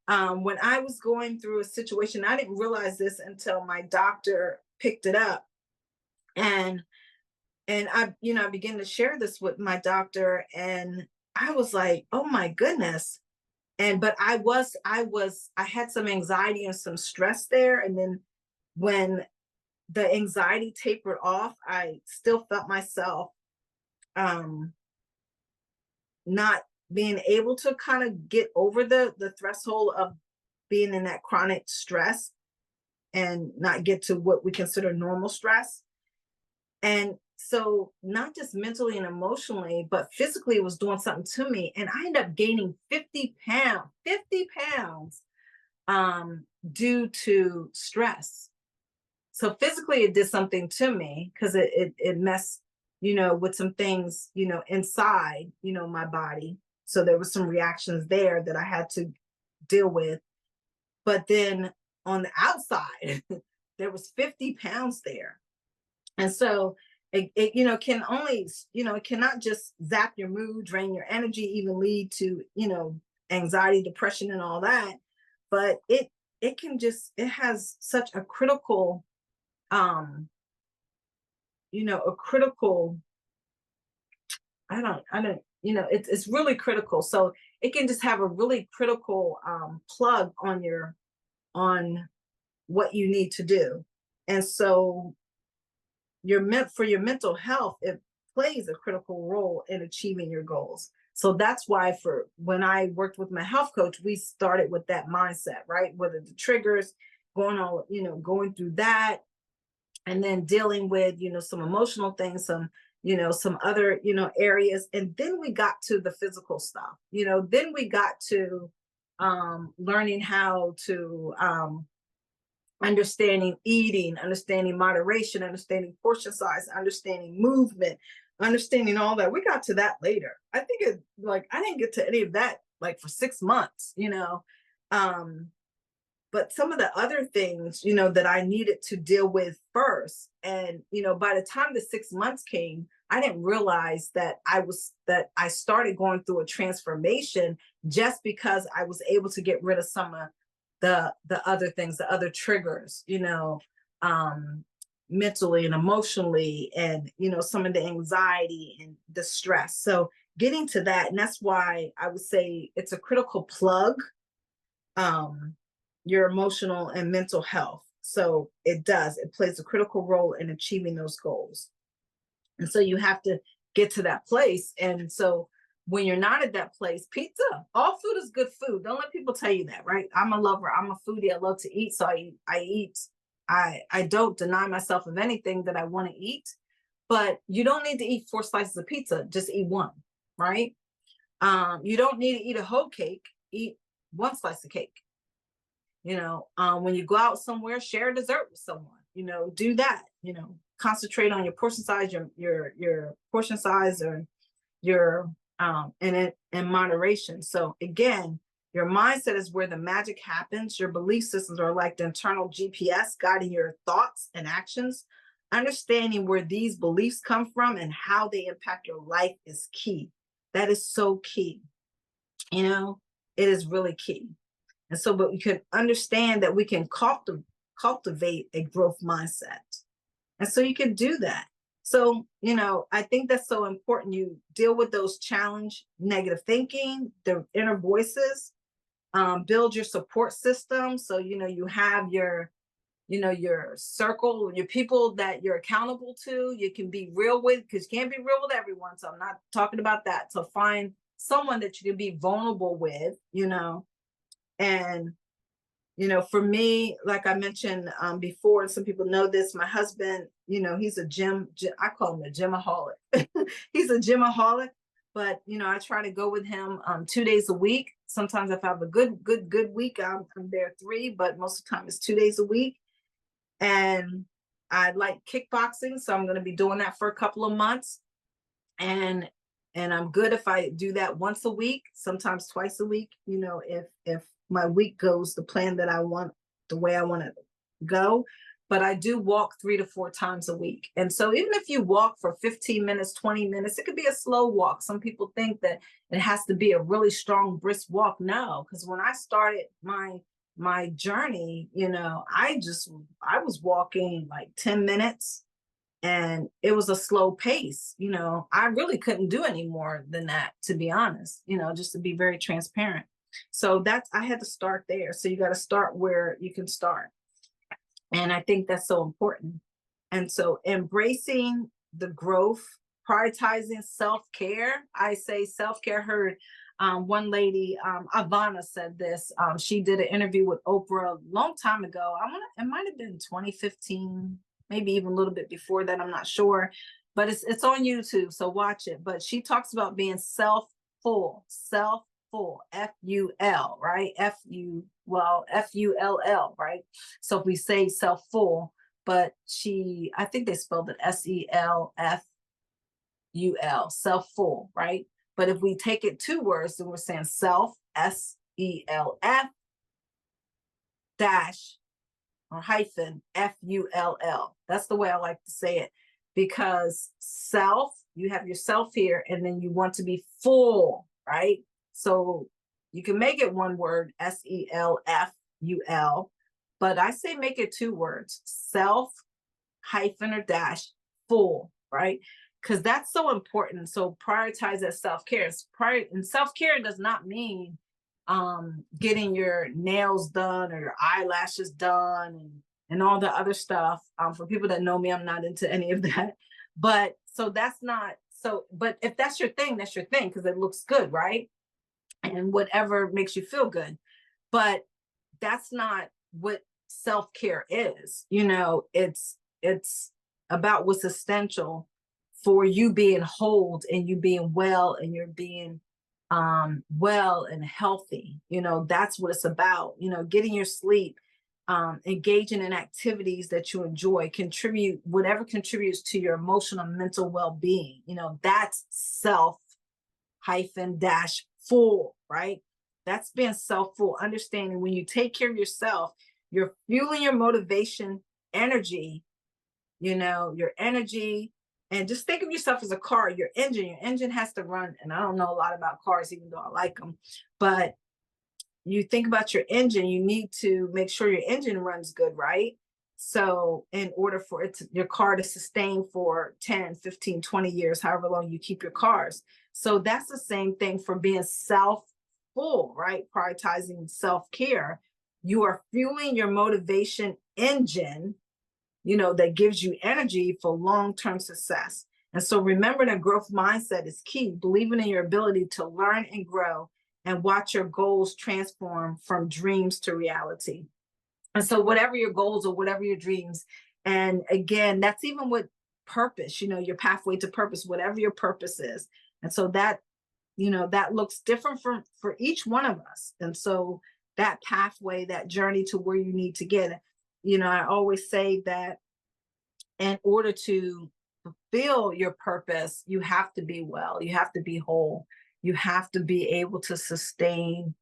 A: When I was going through a situation, I didn't realize this until my doctor picked it up. And I began to share this with my doctor, and I was like, oh my goodness. But I had some anxiety and some stress there. And then when the anxiety tapered off, I still felt myself not being able to kind of get over the threshold of being in that chronic stress and not get to what we consider normal stress. And so not just mentally and emotionally, but physically it was doing something to me. And I ended up gaining 50 pounds due to stress. So physically it did something to me, because it messed, with some things, inside, my body. So there was some reactions there that I had to deal with. But then on the outside, there was 50 pounds there. And so it can only, it cannot just zap your mood, drain your energy, even lead to, anxiety, depression, and all that. But it has such a critical, a critical, I don't, it's really critical. So it can just have a really critical plug on what you need to do. And so for your mental health, it plays a critical role in achieving your goals. So that's why for when I worked with my health coach, we started with that mindset, right? Whether the triggers, going through that, and then dealing with, some emotional things, some other, areas. And then we got to the physical stuff, then we got to learning how to understanding eating, understanding moderation, understanding portion size, understanding movement, understanding all that. We got to that later. I think I didn't get to any of that like for 6 months, but some of the other things, that I needed to deal with first. And, by the time the 6 months came, I didn't realize that I started going through a transformation just because I was able to get rid of some of the other things, the other triggers, mentally and emotionally, and some of the anxiety and the stress. So getting to that, and that's why I would say it's a critical plug, your emotional and mental health. So it plays a critical role in achieving those goals. And so you have to get to that place. And so when you're not at that place, pizza, all food is good food. Don't let people tell you that, right? I'm a lover. I'm a foodie. I love to eat. So I eat. I don't deny myself of anything that I want to eat, but you don't need to eat 4 slices of pizza. Just eat one, right? You don't need to eat a whole cake. Eat 1 slice of cake. When you go out somewhere, share a dessert with someone, do that, concentrate on your portion size, your portion size, or your and in moderation. So again, your mindset is where the magic happens. Your belief systems are like the internal GPS guiding your thoughts and actions. Understanding where these beliefs come from and how they impact your life is key. That is so key. It is really key. And so, but we can understand that we can cultivate a growth mindset. And so you can do that. So, I think that's so important. You deal with those negative thinking, the inner voices, build your support system. So, you have your circle, your people that you're accountable to, you can be real with, because you can't be real with everyone. So I'm not talking about that. So find someone that you can be vulnerable with, and for me, like I mentioned before, and some people know this, my husband, he's I call him a gymaholic. He's a gymaholic, but I try to go with him 2 days a week. Sometimes if I have a good week, I'm there 3, but most of the time it's 2 days a week. And I like kickboxing, so I'm going to be doing that for a couple of months. And I'm good if I do that once a week, sometimes twice a week, if my week goes the plan that I want, the way I want to go. But I do walk 3 to 4 times a week. And so even if you walk for 15 minutes, 20 minutes, it could be a slow walk. Some people think that it has to be a really strong, brisk walk. No, because when I started my journey, I was walking like 10 minutes, and it was a slow pace. I really couldn't do any more than that, to be honest, just to be very transparent. So I had to start there. So you got to start where you can start. And I think that's so important. And so embracing the growth, prioritizing self-care. I say self-care. Heard one lady, Ivana, said this. She did an interview with Oprah a long time ago. It might have been 2015, maybe even a little bit before that. I'm not sure, but it's on YouTube, so watch it. But she talks about being self-full, F-U-L, right? F-U-L-L, right? So if we say self-full, but I think they spelled it S-E-L-F-U-L, self-full, right? But if we take it 2 words, then we're saying self, S-E-L-F dash or hyphen F-U-L-L. That's the way I like to say it, because self, you have yourself here, and then you want to be full, right? So you can make it 1 word, S-E-L-F-U-L, but I say make it 2 words, self hyphen or dash full, right? because that's so important. So prioritize that self-care. And self-care does not mean getting your nails done or your eyelashes done and all the other stuff. For people that know me, I'm not into any of that. But so that's not so, but if that's your thing, that's your thing because it looks good, right? And whatever makes you feel good. But that's not what self-care is. It's about what's essential for you being whole and you being well and you're being well and healthy. That's what it's about. Getting your sleep, engaging in activities that you enjoy, contribute whatever contributes to your emotional and mental well-being. That's self hyphen dash full, right? That's being self-full, understanding when you take care of yourself, you're fueling your motivation, energy, your energy. And just think of yourself as a car, your engine has to run. And I don't know a lot about cars, even though I like them, but you think about your engine, you need to make sure your engine runs good, right? So in order for your car to sustain for 10, 15, 20 years, however long you keep your cars. So that's the same thing for being self-full, right? Prioritizing self-care. You are fueling your motivation engine, that gives you energy for long-term success. And so remember that growth mindset is key, believing in your ability to learn and grow and watch your goals transform from dreams to reality. And so whatever your goals or whatever your dreams, and again, that's even with purpose, your pathway to purpose, whatever your purpose is. And so that, that looks different for each one of us. And so that pathway, that journey to where you need to get, I always say that in order to fulfill your purpose, you have to be well, you have to be whole, you have to be able to sustain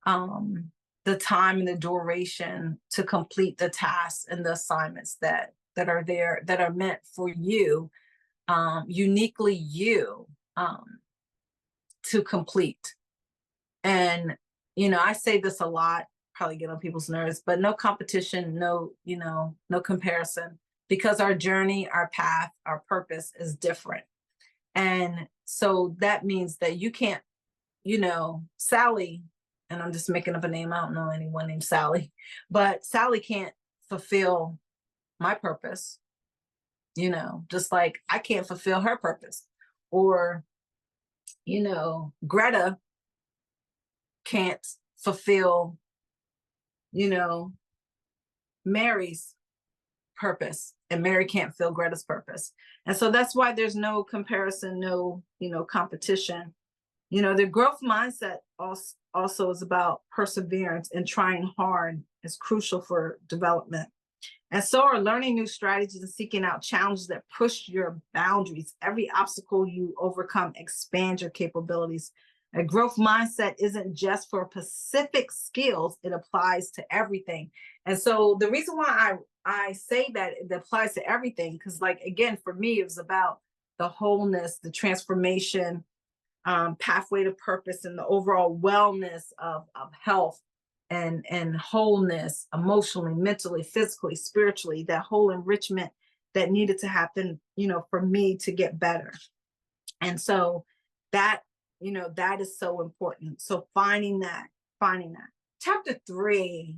A: the time and the duration to complete the tasks and the assignments that are there, that are meant for you, uniquely you, to complete. And I say this a lot, probably get on people's nerves, but no competition, no comparison, because our journey, our path, our purpose is different. And so that means that you can't, Sally, and I'm just making up a name, I don't know anyone named Sally, but Sally can't fulfill my purpose, just like I can't fulfill her purpose. Or, Greta can't fulfill, Mary's purpose, and Mary can't fill Greta's purpose. And so that's why there's no comparison, no, competition. The growth mindset also is about perseverance, and trying hard is crucial for development. And so are learning new strategies and seeking out challenges that push your boundaries. Every obstacle you overcome expands your capabilities. A growth mindset isn't just for specific skills, it applies to everything. And so the reason why I say that it applies to everything, because again, for me, it was about the wholeness, the transformation, pathway to purpose, and the overall wellness of health and wholeness, emotionally, mentally, physically, spiritually, that whole enrichment that needed to happen, for me to get better. And so that, that is so important. So finding that. Chapter 3,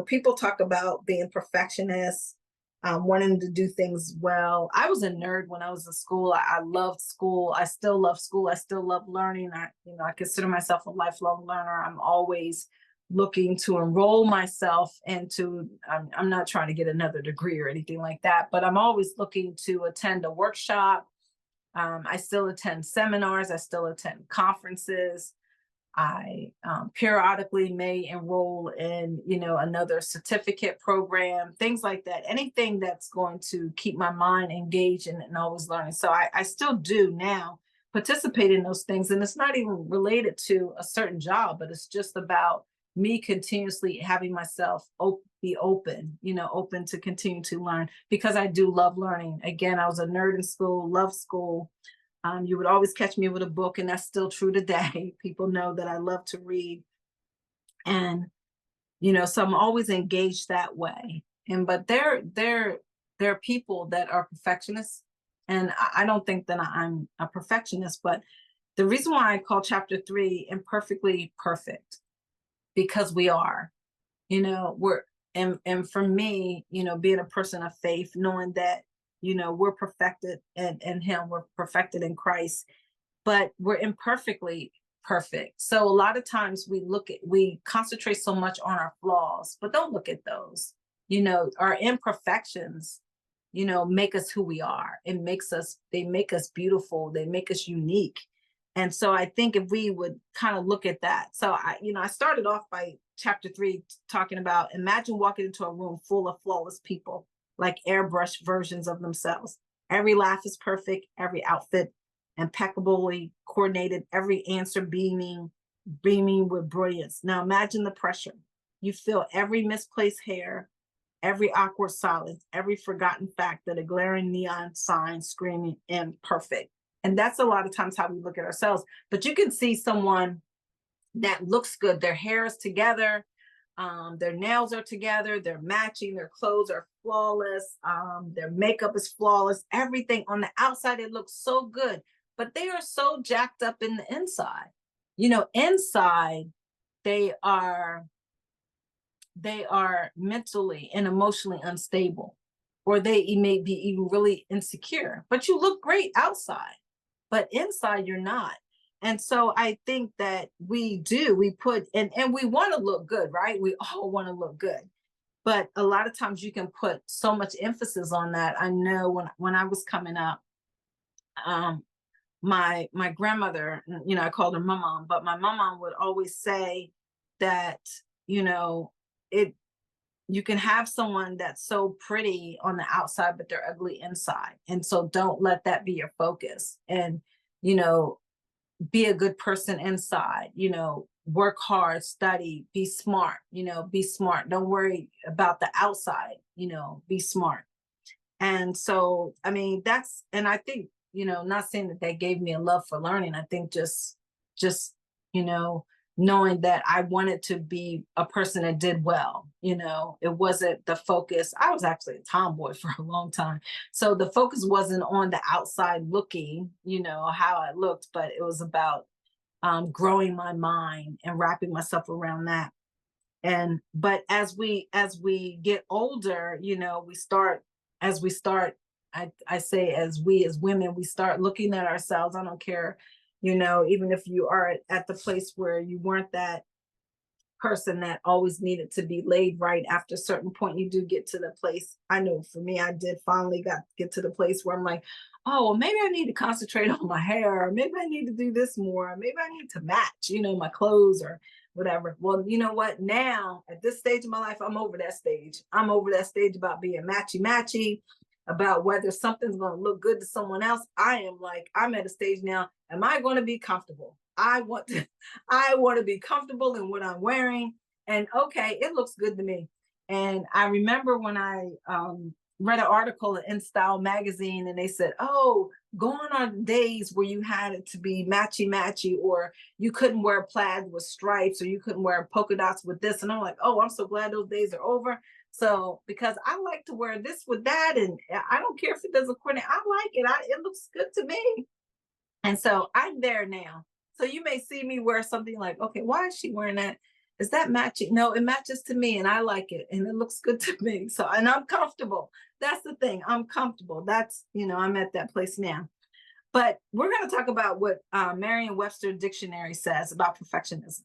A: people talk about being perfectionists, wanting to do things well. I was a nerd when I was in school. I loved school. I still love school. I still love learning. I consider myself a lifelong learner. I'm always looking to enroll myself into, I'm not trying to get another degree or anything like that, but I'm always looking to attend a workshop. I still attend seminars. I still attend conferences. I periodically may enroll in, another certificate program, things like that. Anything that's going to keep my mind engaged and always learning. So I still do now participate in those things. And it's not even related to a certain job, but it's just about me continuously having myself be open, open to continue to learn, because I do love learning. Again, I was a nerd in school, love school. You would always catch me with a book, and that's still true today. People know that I love to read. And, so I'm always engaged that way. But there are people that are perfectionists, And I don't think that I'm a perfectionist, but the reason why I call chapter 3 imperfectly perfect, because we are, we're, and for me, being a person of faith, knowing that, we're perfected in him, we're perfected in Christ, but we're imperfectly perfect. So a lot of times we concentrate so much on our flaws, but don't look at those. Our imperfections, make us who we are. They make us beautiful, they make us unique. And so I think if we would kind of look at that. So I started off by chapter 3 talking about, imagine walking into a room full of flawless people, like airbrushed versions of themselves. Every laugh is perfect, every outfit impeccably coordinated, every answer beaming with brilliance. Now imagine the pressure. You feel every misplaced hair, every awkward silence, every forgotten fact that a glaring neon sign screaming imperfect. And that's a lot of times how we look at ourselves. But you can see someone that looks good. Their hair is together, their nails are together, they're matching, their clothes are flawless, their makeup is flawless, everything on the outside, it looks so good, but they are so jacked up in the inside. Inside, they are mentally and emotionally unstable, or they may be even really insecure, but you look great outside, but inside you're not. And so I think that we put, and we want to look good, right? We all want to look good. But a lot of times you can put so much emphasis on that. I know when I was coming up, my grandmother, I called her my mom, but my mom would always say that, it you can have someone that's so pretty on the outside, but they're ugly inside. And so don't let that be your focus. And, be a good person inside, work hard, study, be smart, be smart. Don't worry about the outside, be smart. And so, I mean, and I think, not saying that they gave me a love for learning. I think just, knowing that I wanted to be a person that did well, it wasn't the focus. I was actually a tomboy for a long time. So the focus wasn't on the outside looking, how I looked, but it was about growing my mind and wrapping myself around that. But as we get older, we start, I say, as women, we start looking at ourselves. I don't care, even if you are at the place where you weren't that person that always needed to be laid right. After a certain point, you do get to the place. I know for me, I did finally get to the place where I'm like, oh, well, maybe I need to concentrate on my hair, or maybe I need to do this more, or maybe I need to match, my clothes or whatever. Well, you know what? Now at this stage of my life, I'm over that stage. I'm over that stage about being matchy, about whether something's going to look good to someone else. I'm at a stage now. Am I going to be comfortable? I want to be comfortable in what I'm wearing. And okay, it looks good to me. And I remember when I read an article in Style magazine, and they said, oh, gone are the days where you had it to be matchy, or you couldn't wear plaid with stripes, or you couldn't wear polka dots with this. And I'm like, oh, I'm so glad those days are over. So, because I like to wear this with that, and I don't care if it doesn't coordinate, I like it. It looks good to me. And so I'm there now. So you may see me wear something like, okay, why is she wearing that? Is that matching? No, it matches to me and I like it and it looks good to me. So, and I'm comfortable. That's the thing. I'm comfortable. I'm at that place now. But we're going to talk about what Merriam-Webster dictionary says about perfectionism.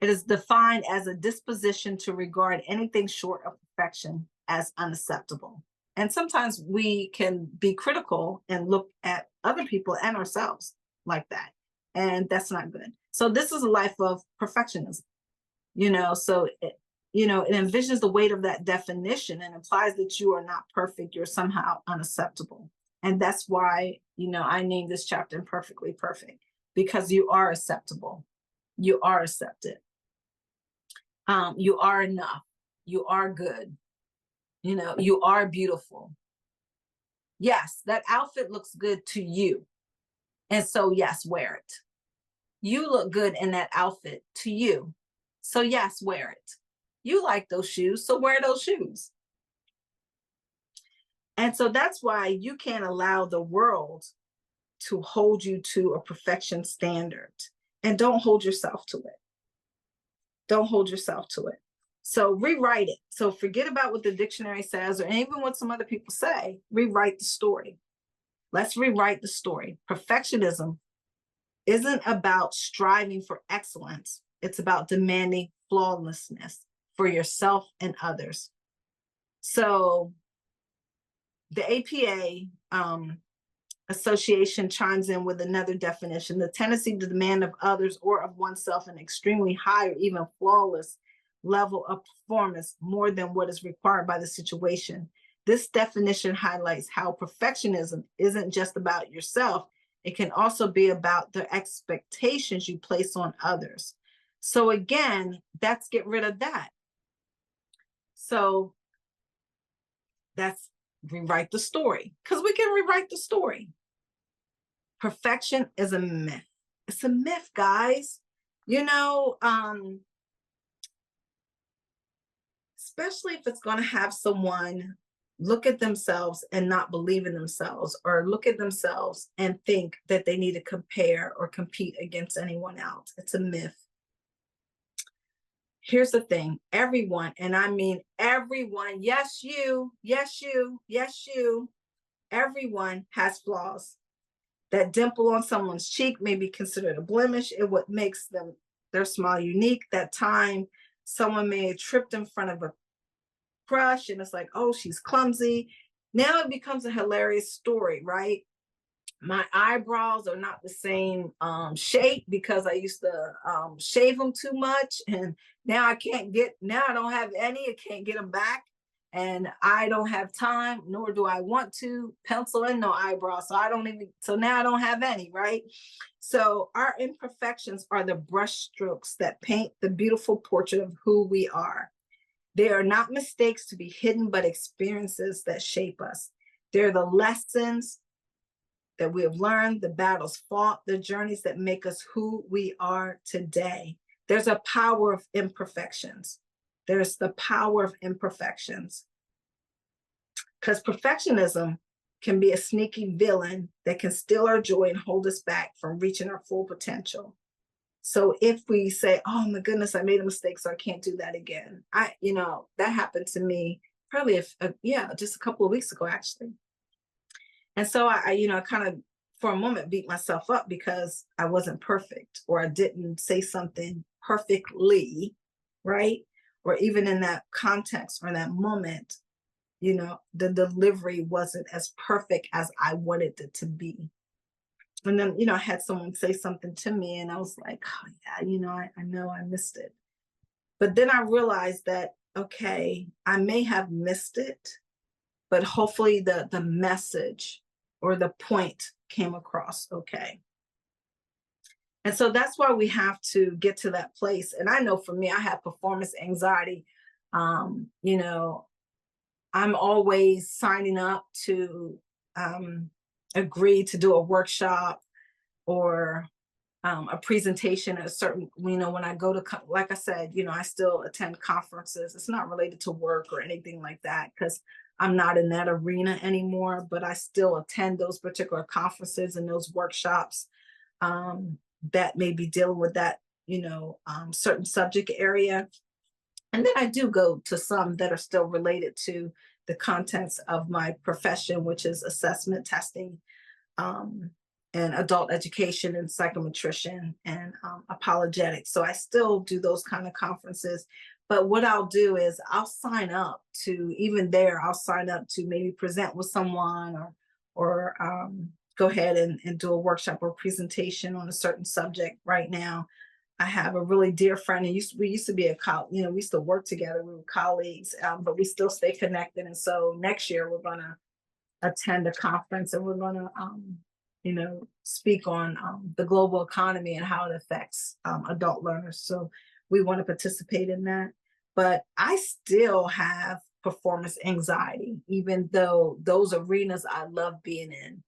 A: It is defined as a disposition to regard anything short of perfection as unacceptable. And sometimes we can be critical and look at other people and ourselves like that. And that's not good. So this is a life of perfectionism, so it envisions the weight of that definition and implies that you are not perfect, you're somehow unacceptable. And that's why, I named this chapter Imperfectly Perfect, because you are acceptable. You are accepted. You are enough. You are good. You are beautiful. Yes, that outfit looks good to you. And so, yes, wear it. You look good in that outfit to you. So, yes, wear it. You like those shoes, so wear those shoes. And so that's why you can't allow the world to hold you to a perfection standard. And don't hold yourself to it. Don't hold yourself to it. So rewrite it. So forget about what the dictionary says or even what some other people say. Rewrite the story. Let's rewrite the story. Perfectionism isn't about striving for excellence. It's about demanding flawlessness for yourself and others. So the APA association chimes in with another definition: the tendency to demand of others or of oneself an extremely high or even flawless level of performance more than what is required by the situation. This definition highlights how perfectionism isn't just about yourself. It can also be about the expectations you place on others. So again, let's get rid of that. So that's rewrite the story, because we can rewrite the story. Perfection is a myth. It's a myth, guys. You know, especially if it's going to have someone look at themselves and not believe in themselves, or look at themselves and think that they need to compare or compete against anyone else. It's a myth. Here's the thing: everyone, and I mean everyone, yes, you, yes, you, yes, you, everyone has flaws. That dimple on someone's cheek may be considered a blemish. It what makes their smile unique. That time someone may have tripped in front of a crush and it's like, oh, she's clumsy. Now it becomes a hilarious story, right? My eyebrows are not the same shape because I used to shave them too much, and now I don't have any. I can't get them back, and I don't have time, nor do I want to pencil in no eyebrows. So now I don't have any, right? So our imperfections are the brush strokes that paint the beautiful portrait of who we are. They are not mistakes to be hidden, but experiences that shape us. They're the lessons that we have learned, the battles fought, the journeys that make us who we are today. There's a power of imperfections. There's the power of imperfections. Because perfectionism can be a sneaky villain that can steal our joy and hold us back from reaching our full potential. So if we say, oh my goodness, I made a mistake, so I can't do that again. That happened to me probably, just a couple of weeks ago, actually. And so I kind of, for a moment, beat myself up because I wasn't perfect, or I didn't say something perfectly, right? Or even in that context or in that moment, the delivery wasn't as perfect as I wanted it to be. And then, I had someone say something to me and I was like, oh yeah, I know I missed it. But then I realized that, okay, I may have missed it, but hopefully the message or the point came across okay. And so that's why we have to get to that place. And I know for me, I have performance anxiety. I'm always signing up to agree to do a workshop or a presentation at a certain, when I go to, like I said, I still attend conferences. It's not related to work or anything like that, because I'm not in that arena anymore, but I still attend those particular conferences and those workshops that may be dealing with that, certain subject area. And then I do go to some that are still related to the contents of my profession, which is assessment testing, and adult education and psychometrician and apologetics. So I still do those kind of conferences. But what I'll do is I'll sign up to, even there, I'll sign up to maybe present with someone or go ahead and do a workshop or presentation on a certain subject. Right now, I have a really dear friend, and we used to be we used to work together. We were colleagues, but we still stay connected. And so next year we're going to attend a conference, and we're going to, speak on the global economy and how it affects adult learners. So we want to participate in that. But I still have performance anxiety, even though those arenas I love being in.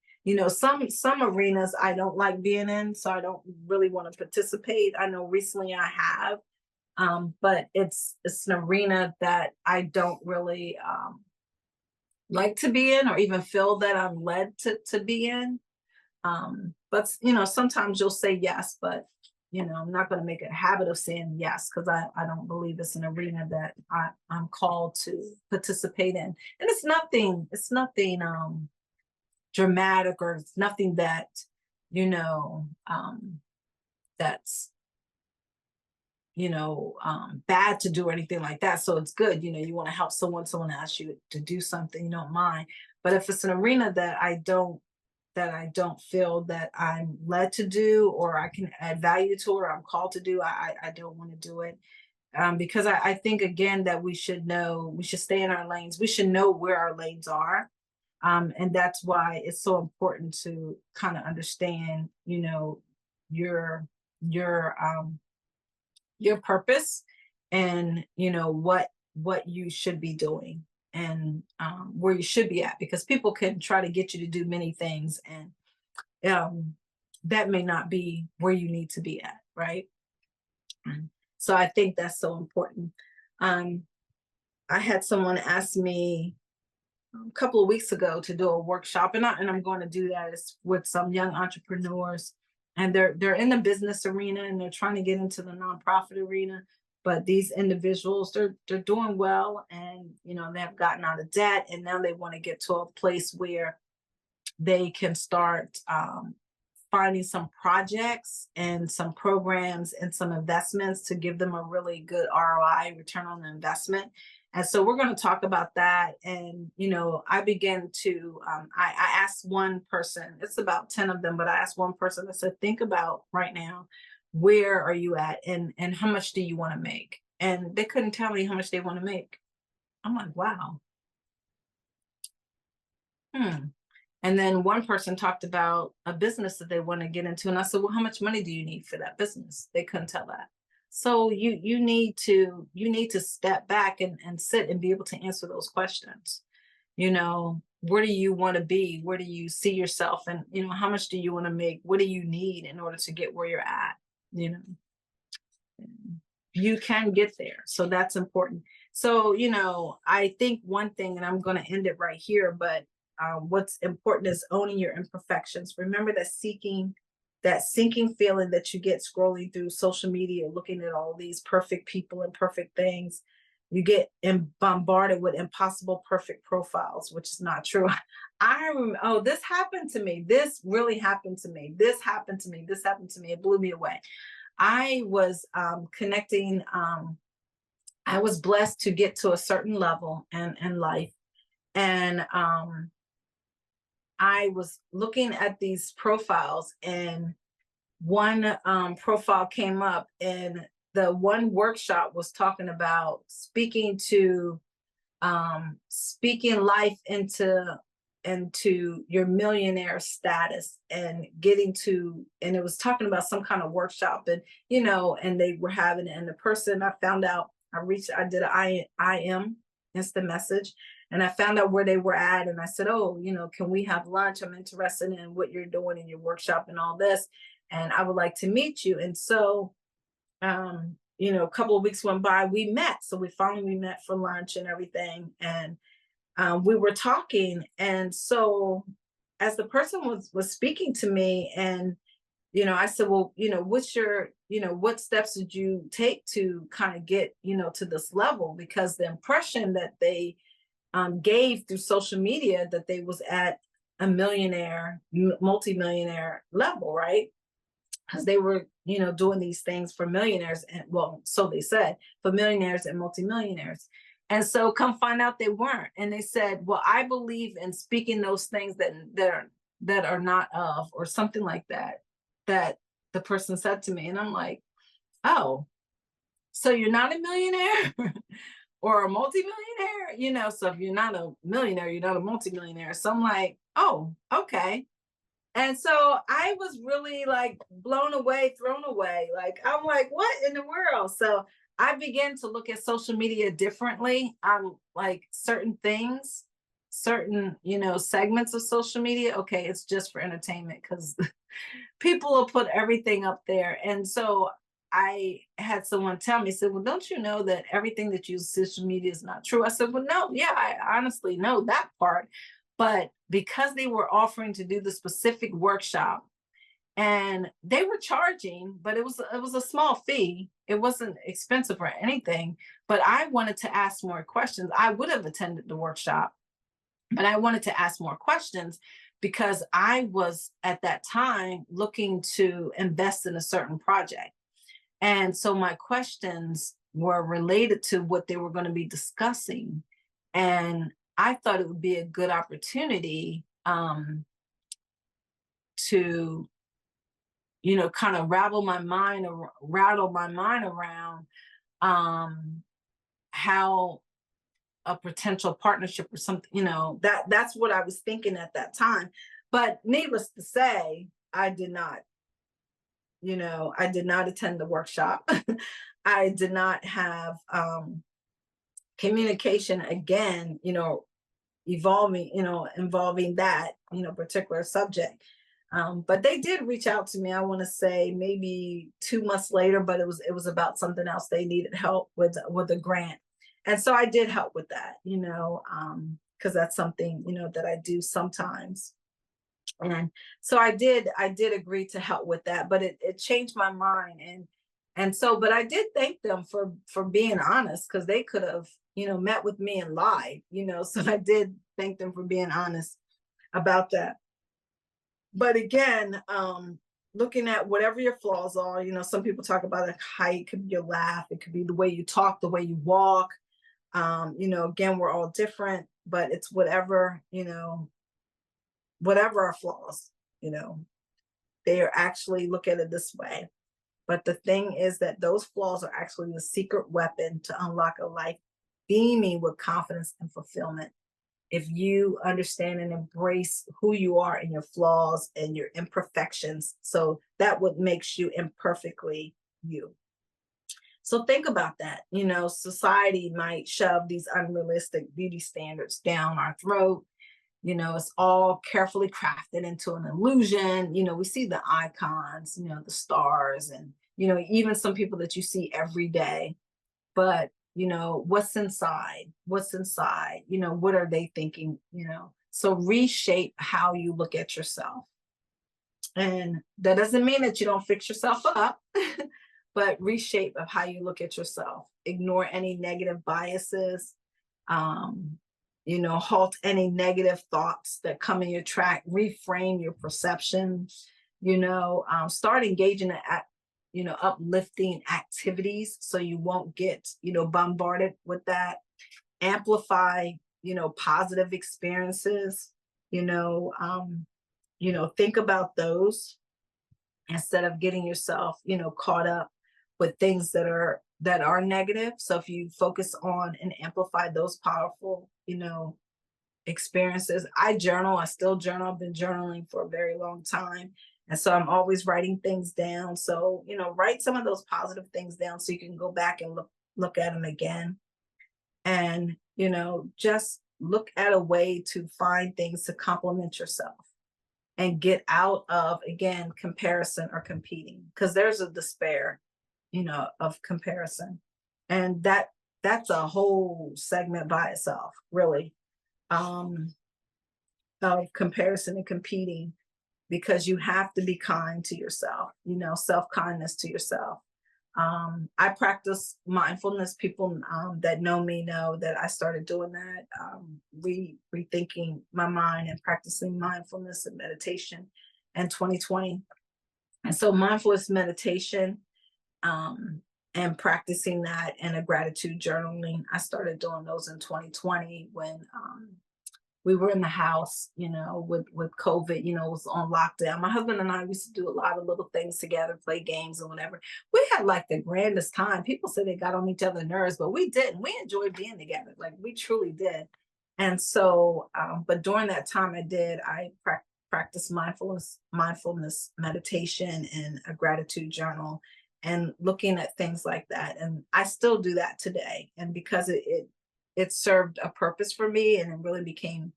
A: Some arenas I don't like being in, so I don't really want to participate. I know recently I have, but it's an arena that I don't really like to be in, or even feel that I'm led to be in. But sometimes you'll say yes, but I'm not going to make a habit of saying yes, because I don't believe it's an arena that I'm called to participate in. And it's nothing dramatic, or it's nothing that you know that's bad to do or anything like that. So it's good. You want to help someone asks you to do something, you don't mind. But if it's an arena that I don't feel that I'm led to do, or I can add value to, or I'm called to do, I don't want to do it. Because I think, again, that we should stay in our lanes. We should know where our lanes are. And that's why it's so important to kind of understand, your your your purpose, and what you should be doing, and where you should be at, because people can try to get you to do many things, and um, that may not be where you need to be at, right? So I think that's so important. um, I had someone ask me a couple of weeks ago to do a workshop, and I'm going to do that. It's with some young entrepreneurs, and they're in the business arena, and they're trying to get into the nonprofit arena. But these individuals, they're doing well, and they have gotten out of debt, and now they want to get to a place where they can start finding some projects and some programs and some investments to give them a really good ROI, return on the investment. And so we're going to talk about that. And, I began to, I asked one person, it's about 10 of them, but I asked one person, I said, think about right now, where are you at, and how much do you want to make? And they couldn't tell me how much they want to make. I'm like, wow. Hmm. And then one person talked about a business that they want to get into. And I said, well, how much money do you need for that business? They couldn't tell that. So you need to step back and sit and be able to answer those questions. Where do you want to be? Where do you see yourself? And how much do you want to make? What do you need in order to get where you're at? You know, you can get there. So that's important. So, I think one thing, and I'm going to end it right here, but what's important is owning your imperfections. Remember that sinking feeling that you get scrolling through social media, looking at all these perfect people and perfect things. You get bombarded with impossible perfect profiles, which is not true. I remember, oh, this happened to me. This really happened to me. This happened to me. This happened to me. It blew me away. I was connecting. I was blessed to get to a certain level in life, and I was looking at these profiles, and one profile came up, and the one workshop was talking about speaking life into your millionaire status, and and it was talking about some kind of workshop, and and they were having it, and the person, I found out, I did an IM, instant message, and I found out where they were at, and I said, oh, can we have lunch? I'm interested in what you're doing in your workshop and all this, and I would like to meet you. And so a couple of weeks went by, we met. So we met for lunch and everything. And we were talking. And so as the person was speaking to me, and I said, well, what steps did you take to kind of get to this level? Because the impression that they gave through social media, that they was at a millionaire, multimillionaire level, right? Because they were doing these things for millionaires, and, well, so they said, for millionaires and multimillionaires. And so come find out they weren't. And they said, well, I believe in speaking those things that are not of, or something like that the person said to me. And I'm like, oh, so you're not a millionaire or a multimillionaire? So if you're not a millionaire, you're not a multimillionaire. So I'm like, oh, okay. And so I was really like blown away, thrown away. Like, I'm like, what in the world? So I began to look at social media differently. I'm like, certain things, certain, segments of social media. Okay, it's just for entertainment, because people will put everything up there. And so I had someone tell me, said, "Well, don't you know that everything that you use social media is not true?" I said, "Well, no, yeah, I honestly know that part." But because they were offering to do the specific workshop and they were charging, but it was a small fee. It wasn't expensive or anything, but I wanted to ask more questions. I would have attended the workshop, but I wanted to ask more questions because I was at that time looking to invest in a certain project. And so my questions were related to what they were going to be discussing. And I thought it would be a good opportunity to, kind of rattle my mind around um, how a potential partnership or something, that's what I was thinking at that time. But needless to say, I did not attend the workshop. I did not have communication again, involving that, particular subject. But they did reach out to me, I want to say maybe 2 months later, but it was about something else. They needed help with a grant. And so I did help with that, because that's something, that I do sometimes. And so I did agree to help with that, but it changed my mind. But I did thank them for being honest, because they could have, met with me and lied, so I did thank them for being honest about that. But again, looking at whatever your flaws are, some people talk about like height, it could be your laugh, it could be the way you talk, the way you walk. Again, we're all different, but it's whatever our flaws, you know, they are actually, look at it this way. But the thing is that those flaws are actually the secret weapon to unlock a life beaming with confidence and fulfillment. If you understand and embrace who you are and your flaws and your imperfections, so that what makes you imperfectly you. So think about that. Society might shove these unrealistic beauty standards down our throat. It's all carefully crafted into an illusion. We see the icons, the stars, and, even some people that you see every day. But, what's inside? What's inside? What are they thinking? So reshape how you look at yourself. And that doesn't mean that you don't fix yourself up, but reshape of how you look at yourself. Ignore any negative biases. Um, halt any negative thoughts that come in your track. Reframe your perception. Start engaging in uplifting activities so you won't get bombarded with that. Amplify positive experiences. you know um, think about those instead of getting yourself caught up with things that are negative. So if you focus on and amplify those powerful experiences. I still journal. I've been journaling for a very long time, and so I'm always writing things down. So write some of those positive things down so you can go back and look at them again. And just look at a way to find things to complement yourself and get out of, again, comparison or competing, because there's a despair of comparison. And that's a whole segment by itself, really, um of comparison and competing, because you have to be kind to yourself, self-kindness to yourself. I practice mindfulness. People that know me know that I started doing that, rethinking my mind and practicing mindfulness and meditation in 2020. And so mindfulness meditation, and practicing that, and a gratitude journaling, I started doing those in 2020 when we were in the house, with COVID, it was on lockdown. My husband and I used to do a lot of little things together, play games and whatever. We had like the grandest time. People say they got on each other's nerves, but we didn't. We enjoyed being together. Like, we truly did. And so, but during that time I practiced mindfulness meditation and a gratitude journal, and looking at things like that. And I still do that today. And because it served a purpose for me, and it really became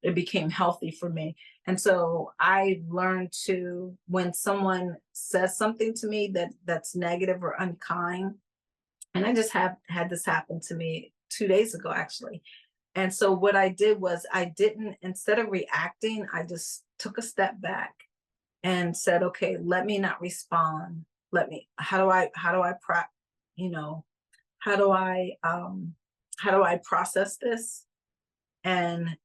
A: it became healthy for me. And so I learned to, when someone says something to me that's negative or unkind, and I just have had this happen to me 2 days ago, actually. And so what I did was I didn't, instead of reacting, I just took a step back and said, okay, let me not respond. Let me, how do I you know, how do I, how do I process this? And,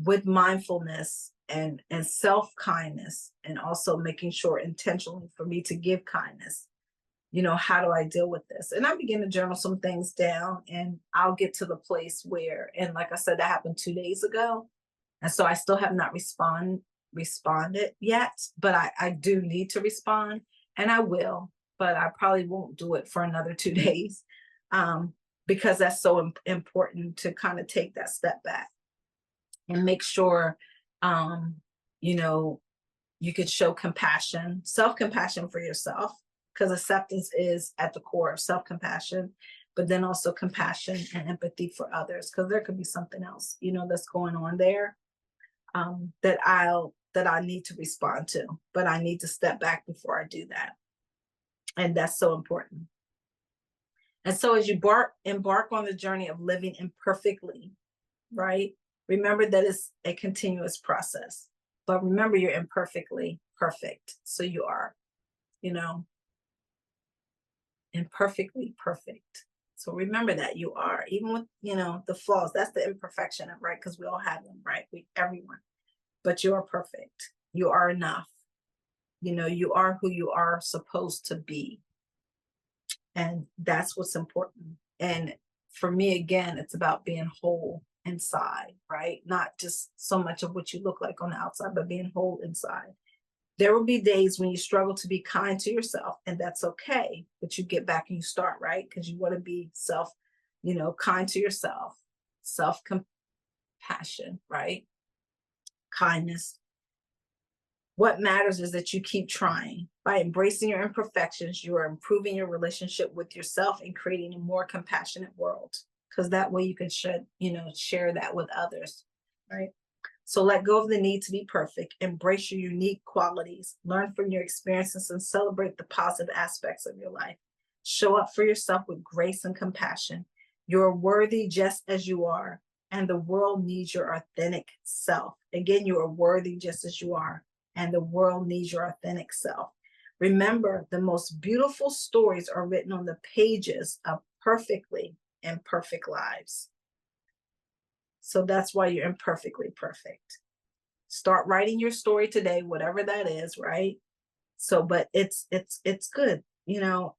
A: with mindfulness and self-kindness, and also making sure intentionally for me to give kindness, how do I deal with this? And I begin to journal some things down, and I'll get to the place where, and like I said, that happened 2 days ago. And so I still have not responded yet, but I do need to respond, and I will, but I probably won't do it for another 2 days, because that's so important to kind of take that step back and make sure, um, you know, you could show compassion, self-compassion for yourself, because acceptance is at the core of self-compassion, but then also compassion and empathy for others, because there could be something else, that's going on there, that I need to respond to, but I need to step back before I do that. And that's so important. And so as you embark on the journey of living imperfectly, right? Remember that it's a continuous process, but remember you're imperfectly perfect. So you are, imperfectly perfect. So remember that you are, even with, the flaws, that's the imperfection of, right? Because we all have them, right? Everyone, but you are perfect. You are enough. You are who you are supposed to be. And that's what's important. And for me, again, it's about being whole inside, right? Not just so much of what you look like on the outside, but being whole inside. There will be days when you struggle to be kind to yourself, and that's okay. But you get back and you start, right? Because you want to be kind to yourself, self-compassion, right? Kindness. What matters is that you keep trying. By embracing your imperfections, you are improving your relationship with yourself and creating a more compassionate world. Because that way you can share that with others, right? So let go of the need to be perfect, embrace your unique qualities, learn from your experiences, and celebrate the positive aspects of your life. Show up for yourself with grace and compassion. You're worthy just as you are, and the world needs your authentic self. Again, you are worthy just as you are, and the world needs your authentic self. Remember, the most beautiful stories are written on the pages of perfectly imperfect lives. So that's why you're imperfectly perfect. Start writing your story today, whatever that is, right? So, but it's good. There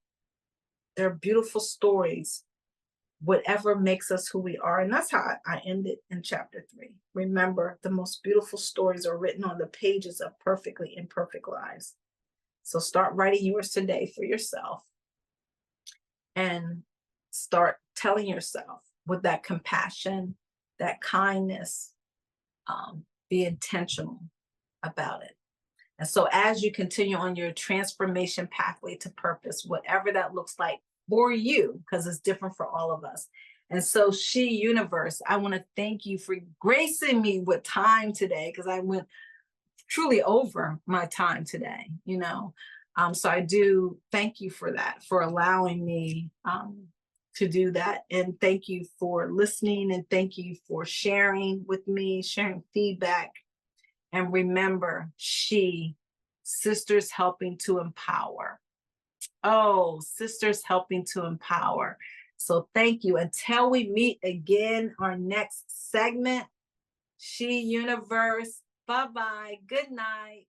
A: are beautiful stories, whatever makes us who we are. And that's how I ended in chapter 3. Remember, the most beautiful stories are written on the pages of perfectly imperfect lives. So start writing yours today for yourself, and start telling yourself with that compassion, that kindness, be intentional about it. And so as you continue on your transformation pathway to purpose, whatever that looks like for you, because it's different for all of us. And so S.H.E Universe, I want to thank you for gracing me with time today, because I went truly over my time today, So I do thank you for that, for allowing me to do that. And thank you for listening, and thank you for sharing with me, sharing feedback. And remember, S.H.E, sisters helping to empower. Oh, sisters helping to empower. So thank you. Until we meet again, our next segment, S.H.E Universe. Bye-bye. Good night.